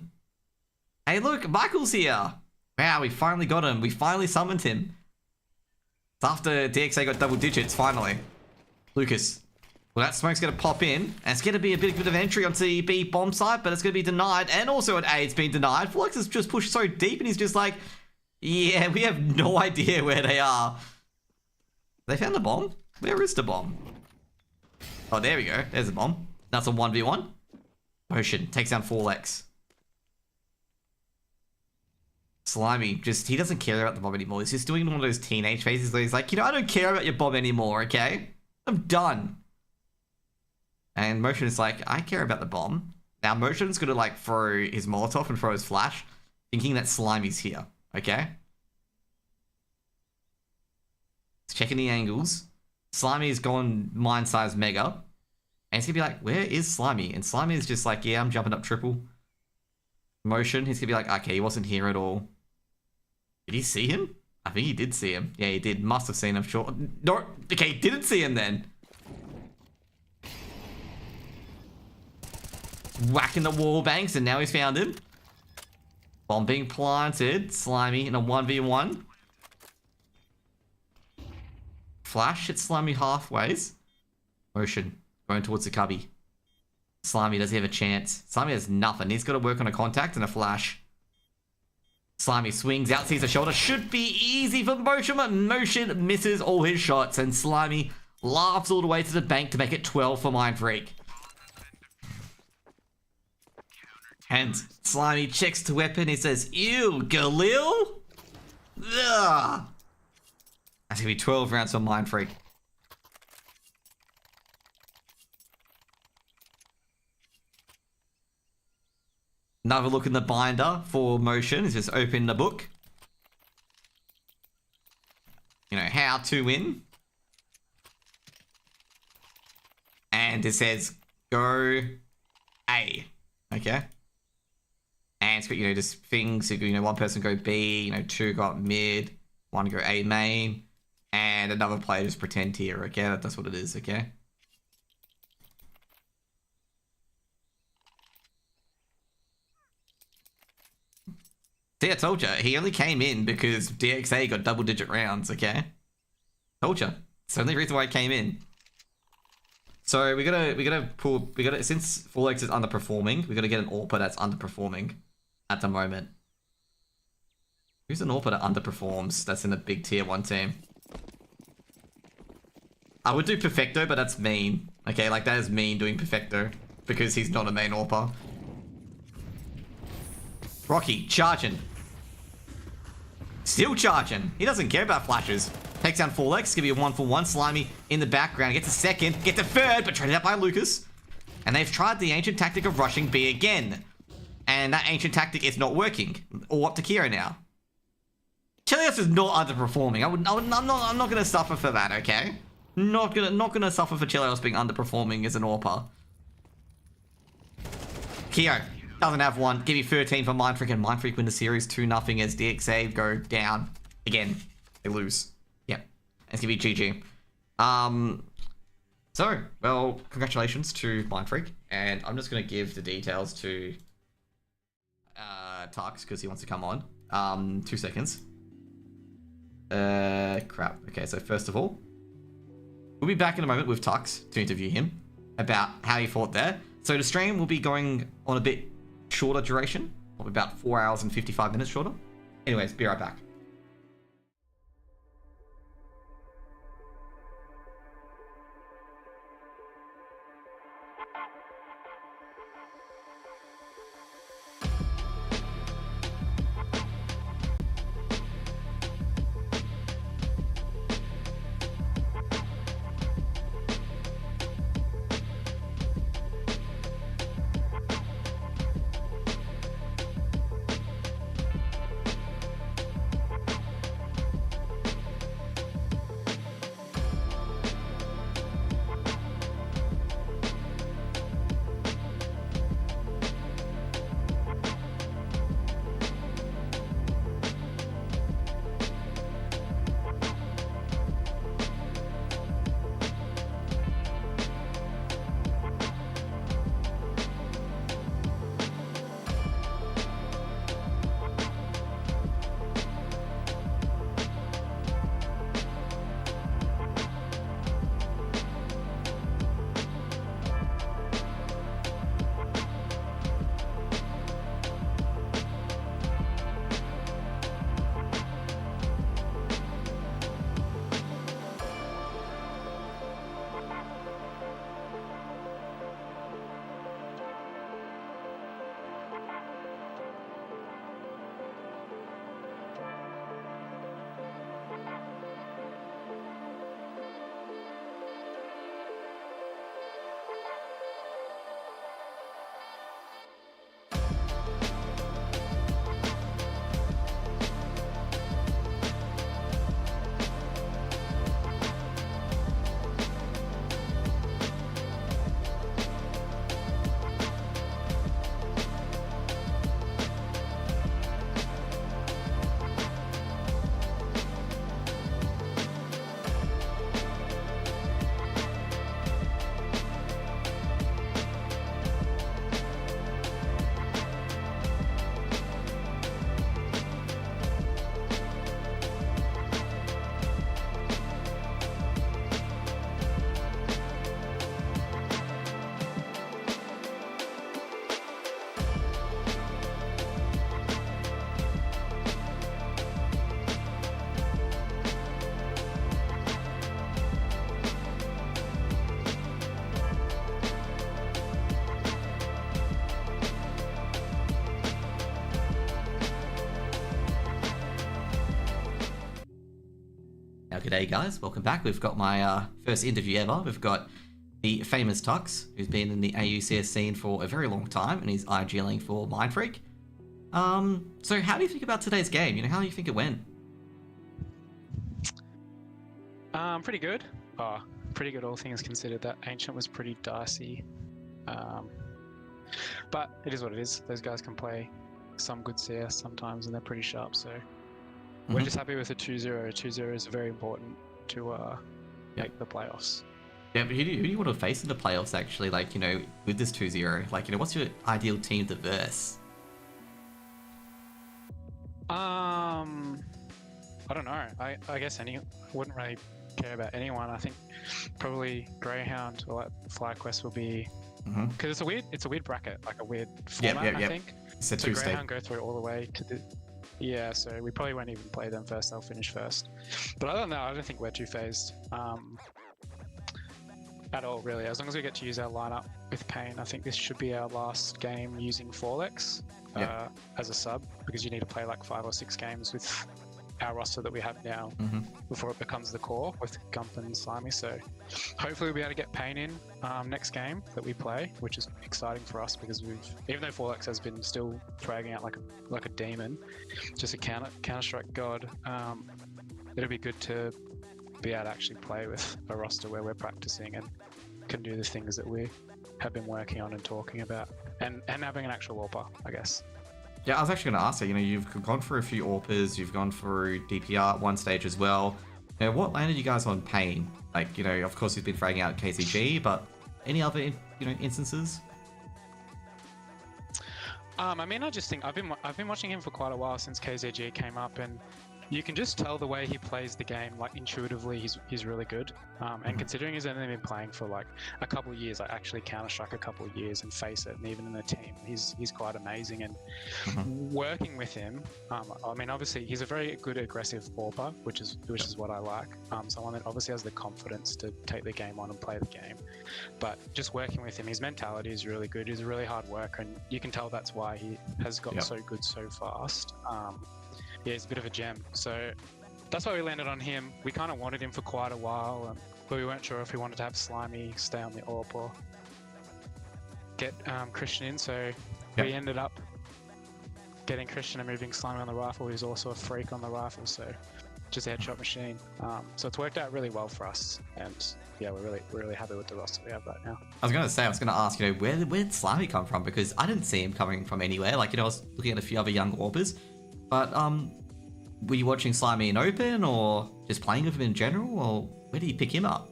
Hey, look, Michael's here. Wow, we finally got him. We finally summoned him. It's after DXA got double digits, finally. Lucas. Well, that smoke's going to pop in, and it's going to be a bit of entry onto the B bomb site, but it's going to be denied, and also at A, it's been denied. Forlex has just pushed so deep, and he's just like, yeah, we have no idea where they are. They found the bomb? Where is the bomb? Oh, there we go. There's the bomb. That's a 1v1. Ocean takes down Forlex. Slimy, just, he doesn't care about the bomb anymore. He's just doing one of those teenage phases where he's like, you know, I don't care about your bomb anymore, okay? I'm done. And Motion is like, I care about the bomb. Now, Motion's gonna, like, throw his Molotov and throw his flash, thinking that Slimy's here, okay? He's checking the angles. Slimy's gone mind-sized mega. And he's gonna be like, where is Slimy? And Slimy is just like, yeah, I'm jumping up triple. Motion, he's gonna be like, okay, he wasn't here at all. Did he see him? I think he did see him. Yeah, he did. Must have seen him, sure. No, okay, didn't see him then. Whacking the wall banks, and now he's found him. Bomb being planted. Slimy in a 1v1. Flash hits Slimy halfways. Motion going towards the cubby. Slimy, does he have a chance? Slimy has nothing. He's got to work on a contact and a flash. Slimy swings out, sees a shoulder. Should be easy for Motion, but Motion misses all his shots. And Slimy laughs all the way to the bank to make it 12 for Mindfreak. And Slimy checks the weapon. He says, ew, Galil? Ugh. That's going to be 12 rounds for Mindfreak. Another look in the binder for Motion is just open the book. You know, how to win. And it says, go A. Okay? And it's got, you know, just things, you know, one person go B, you know, two go up mid, one go A main, and another player just pretend here, okay? That's what it is, okay? See, I told you, he only came in because DXA got double-digit rounds, okay? Told you. It's the only reason why I came in. So we gotta since Forlex is underperforming, we gotta get an AWPer that's underperforming at the moment. Who's an AWPer that underperforms that's in a big tier 1 team? I would do Perfecto, but that's mean. Okay, like that is mean doing Perfecto because he's not a main AWPer. Rocky, charging. Still charging. He doesn't care about flashes. Takes down 4X, give you a 1-for-1. Slimy in the background. Gets a second, gets a third, but traded out by Lucas. And they've tried the ancient tactic of rushing B again. And that ancient tactic is not working. All up to Kira now. Chelios is not underperforming. I'm not gonna suffer for that, okay? Not gonna suffer for Chelios being underperforming as an AWPer. Keo doesn't have one. Give you 13 for Mindfreak, and Mindfreak win the series 2-0 as DXA go down again. They lose. Yep. It's gonna be GG. So, well, congratulations to Mindfreak, and I'm just gonna give the details to Tux because he wants to come on. 2 seconds. Crap. Okay, so first of all, we'll be back in a moment with Tux to interview him about how he fought there. So the stream will be going on a bit shorter duration, probably about 4 hours and 55 minutes shorter. Anyways, be right back. G'day guys, welcome back. We've got my first interview ever. We've got the famous Tux, who's been in the AUCS scene for a very long time, and he's IGLing for Mindfreak. So how do you think about today's game? You know, how do you think it went? Pretty good. Pretty good all things considered. That Ancient was pretty dicey. But it is what it is. Those guys can play some good CS sometimes, and they're pretty sharp, so we're just happy with a 2-0. 2-0 is very important to make the playoffs. Yeah, but who do you want to face in the playoffs, actually? Like, you know, with this 2-0, like, you know, what's your ideal team to verse? I don't know. I guess wouldn't really care about anyone. I think probably Greyhound or like FlyQuest will be, because it's a weird bracket, like a weird format. I think. It's a so two-state. Greyhound go through all the way to the. Yeah, so we probably won't even play them first. They'll finish first. But other than that, I don't think we're too phased. at all, really. As long as we get to use our lineup with Payne, I think this should be our last game using Forlex as a sub, because you need to play like 5 or 6 games with our roster that we have now before it becomes the core with Gump and Slimy. So hopefully we'll be able to get Payne in next game that we play, which is exciting for us because even though Forlex has been still fragging out like a demon, just a Counter-Strike god, it'll be good to be able to actually play with a roster where we're practicing and can do the things that we have been working on and talking about, and having an actual AWPer, I guess. Yeah, I was actually going to ask you, you've gone through a few AWPers, you've gone through DPR at one stage as well. What landed you guys on Payne? Like, of course he's been fragging out KCG, but any other, instances? I mean, I just think I've been watching him for quite a while since KZG came up, and you can just tell the way he plays the game, like intuitively, he's really good. And considering he's only been playing for like a couple of years, like actually Counter-Strike a couple of years and face it, and even in the team, he's quite amazing. And working with him, I mean, obviously he's a very good aggressive AWPer, which is what I like. Someone that obviously has the confidence to take the game on and play the game. But just working with him, his mentality is really good. He's a really hard worker, and you can tell that's why he has got so good so fast. Yeah, he's a bit of a gem. So that's why we landed on him. We kind of wanted him for quite a while, but we weren't sure if we wanted to have Slimy stay on the AWP or get Christian in. So we ended up getting Christian and moving Slimy on the rifle, who's also a freak on the rifle. So just a headshot machine. So it's worked out really well for us. And yeah, we're really happy with the roster we have right now. I was going to ask, where did Slimy come from? Because I didn't see him coming from anywhere. Like, I was looking at a few other young AWPers. But were you watching Slimy in Open, or just playing with him in general, or where did you pick him up?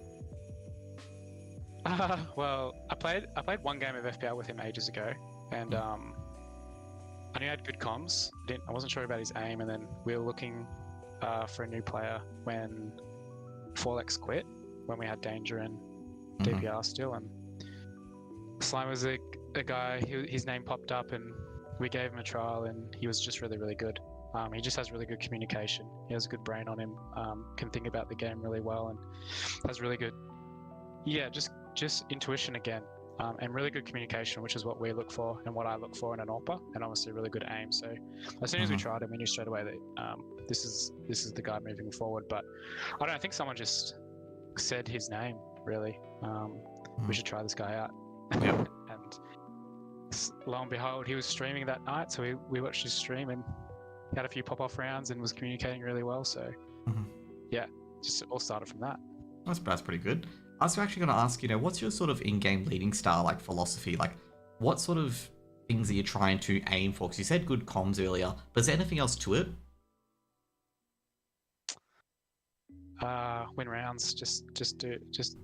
Well, I played one game of FPL with him ages ago, and I knew he had good comms. I wasn't sure about his aim, and then we were looking for a new player when Forlex quit, when we had Danger and DPR still, and Slime was a guy. His name popped up, and we gave him a trial, and he was just really good. He just has really good communication. He has a good brain on him, can think about the game really well, and has really good, just intuition again, and really good communication, which is what we look for and what I look for in an AWPer, and obviously really good aim. So as soon as we tried him, we knew straight away that this is the guy moving forward. But I think someone just said his name, really. We should try this guy out. Yep. And lo and behold, he was streaming that night, so we watched his stream, and he had a few pop-off rounds and was communicating really well. So yeah, just all started from that. That's pretty good. I was actually going to ask, what's your sort of in-game leading style, like philosophy? Like, what sort of things are you trying to aim for? Because you said good comms earlier, but is there anything else to it? Win rounds, just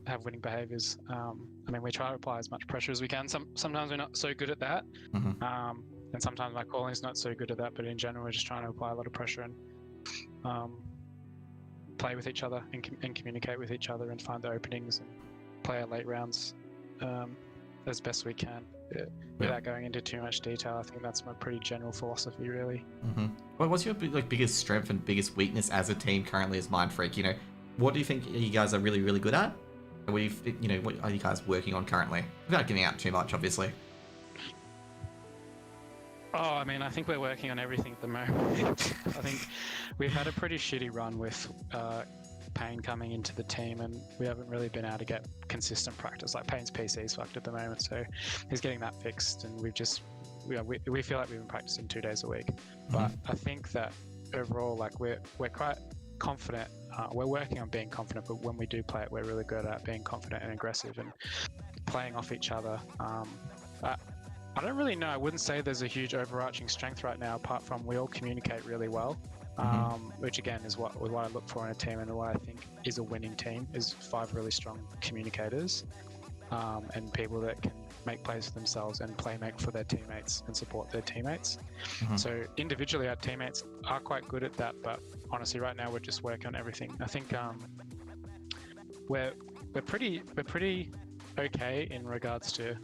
have winning behaviors. I mean, we try to apply as much pressure as we can. Sometimes we're not so good at that, and sometimes my calling is not so good at that. But in general, we're just trying to apply a lot of pressure and play with each other and communicate with each other and find the openings and play our late rounds as best we can without going into too much detail. I think that's my pretty general philosophy, really. Well, what's your biggest strength and biggest weakness as a team currently as Mindfreak? What do you think you guys are really good at? And what are you guys working on currently? Without giving out too much, obviously. Oh, I mean, I think we're working on everything at the moment. I think we've had a pretty shitty run with Payne coming into the team, and we haven't really been able to get consistent practice. Like, Payne's PC is fucked at the moment, so he's getting that fixed, and we feel like we've been practicing 2 days a week. But I think that overall, like, we're quite confident. We're working on being confident, but when we do play it, we're really good at being confident and aggressive and playing off each other. I don't really know. I wouldn't say there's a huge overarching strength right now, apart from we all communicate really well, which again is what I look for in a team, and what I think is a winning team is 5 really strong communicators, and people that can make plays for themselves and make for their teammates and support their teammates. So individually, our teammates are quite good at that, but honestly, right now we're just working on everything. I think we're pretty okay in regards to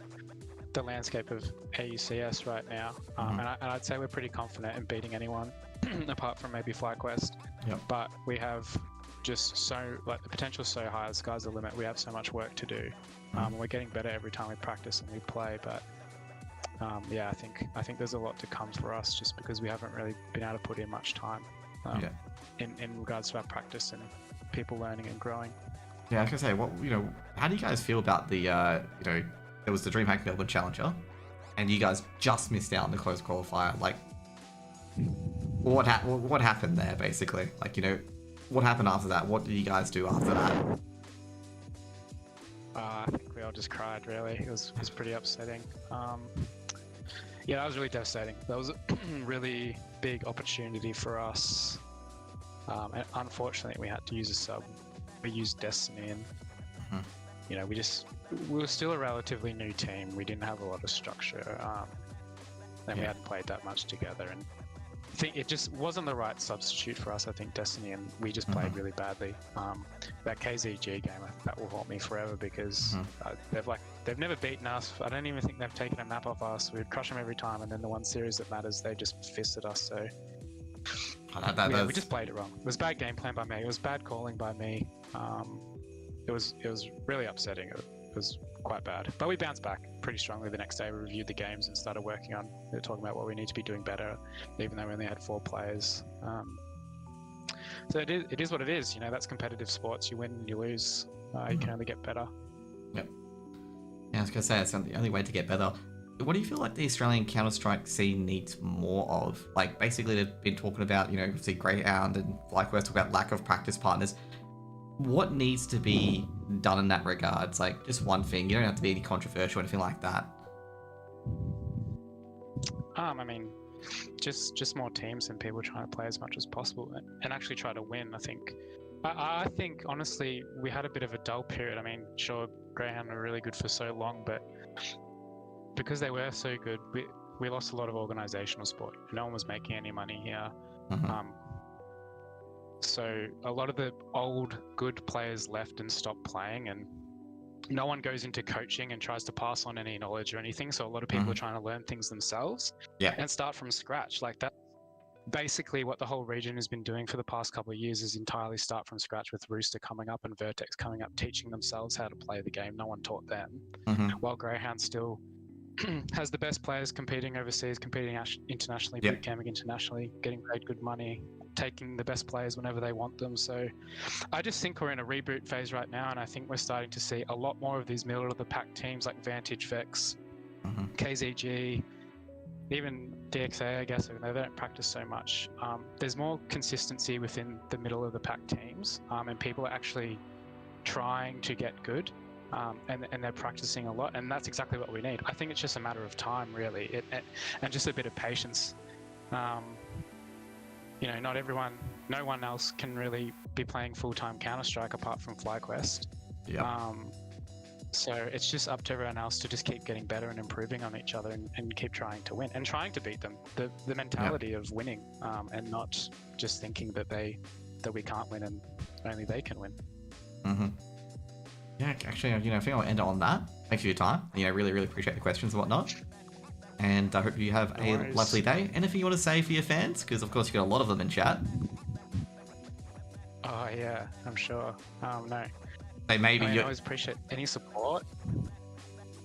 the landscape of AUCS right now, and I'd say we're pretty confident in beating anyone apart from maybe FlyQuest. But we have just so, like, the potential's so high, the sky's the limit. We have so much work to do. We're getting better every time we practice and we play, but yeah, I think there's a lot to come for us just because we haven't really been able to put in much time in regards to our practice and people learning and growing. Yeah, I was gonna say, how do you guys feel about the, there was the DreamHack Melbourne Challenger, and you guys just missed out on the close qualifier. Like, what happened there, basically? Like, what happened after that? What did you guys do after that? I think we all just cried, really. It was pretty upsetting. Yeah, that was really devastating. That was a really big opportunity for us. And unfortunately, we had to use a sub. We used Destiny, and we were still a relatively new team. We didn't have a lot of structure, and we hadn't played that much together. And I think it just wasn't the right substitute for us. I think Destiny, and we just played really badly. That KZG game, that will haunt me forever because they've never beaten us. I don't even think they've taken a map off us. We'd crush them every time, and then the one series that matters, they just fisted us. So we just played it wrong. It was bad game plan by me. It was bad calling by me. It was really upsetting. It was quite bad, but we bounced back pretty strongly the next day. We reviewed the games and started working on talking about what we need to be doing better, even though we only had 4 players. So it is what it is. That's competitive sports. You win and you lose. You can only get better. Yep. Yeah, I was gonna say that's the only way to get better. What do you feel like the Australian Counter-Strike scene needs more of? Like, basically, they've been talking about, see Greyhound and FlyQuest talk about lack of practice partners. What needs to be done in that regard? It's like just one thing. You don't have to be any controversial or anything like that. I mean, just more teams and people trying to play as much as possible and actually try to win. I think honestly we had a bit of a dull period. I mean, sure, Greyhound were really good for so long, but because they were so good, we lost a lot of organizational support. No one was making any money here. So a lot of the old good players left and stopped playing, and no one goes into coaching and tries to pass on any knowledge or anything. So a lot of people are trying to learn things themselves and start from scratch. Like that, basically what the whole region has been doing for the past couple of years is entirely start from scratch, with Rooster coming up and Vertex coming up, teaching themselves how to play the game. No one taught them. While Greyhound still has the best players competing overseas, competing internationally, bootcamping internationally, getting paid good money, taking the best players whenever they want them. So I just think we're in a reboot phase right now, and I think we're starting to see a lot more of these middle of the pack teams like Vantage, Vex, KZG, even DXA, I guess, even though they don't practice so much. There's more consistency within the middle of the pack teams, and people are actually trying to get good. And they're practicing a lot, and that's exactly what we need. I think it's just a matter of time, really, and just a bit of patience. No one else can really be playing full-time Counter-Strike apart from FlyQuest. So it's just up to everyone else to just keep getting better and improving on each other and keep trying to win and trying to beat them. The mentality of winning, and not just thinking that we can't win and only they can win. Yeah, actually, I think I'll end it on that. Thanks for your time. Really, really appreciate the questions and whatnot. And I hope you have a lovely day. Anything you want to say for your fans? Because, of course, you got a lot of them in chat. Oh, yeah, I'm sure. No. They maybe I always appreciate any support.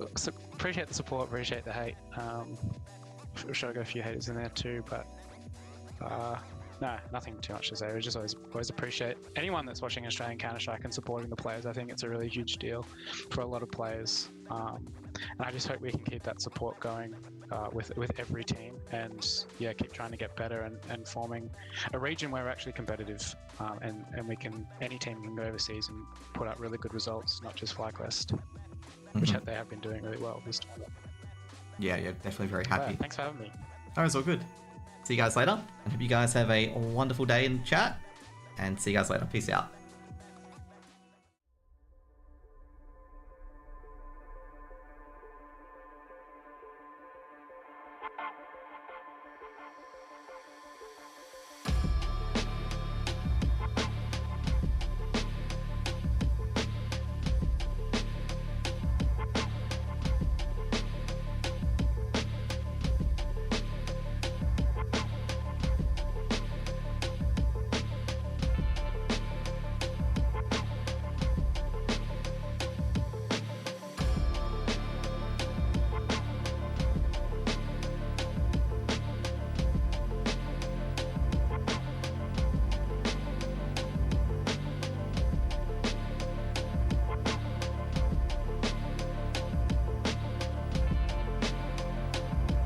Appreciate the support, appreciate the hate. I'm sure I got a few haters in there too, but no, nothing too much to say. We just always appreciate anyone that's watching Australian Counter-Strike and supporting the players. I think it's a really huge deal for a lot of players. And I just hope we can keep that support going with every team, and keep trying to get better and forming a region where we're actually competitive, and any team can go overseas and put out really good results, not just FlyQuest, which they have been doing really well this time. Yeah, definitely very happy. Thanks for having me. That was all good. See you guys later, and hope you guys have a wonderful day in chat, and see you guys later. Peace out.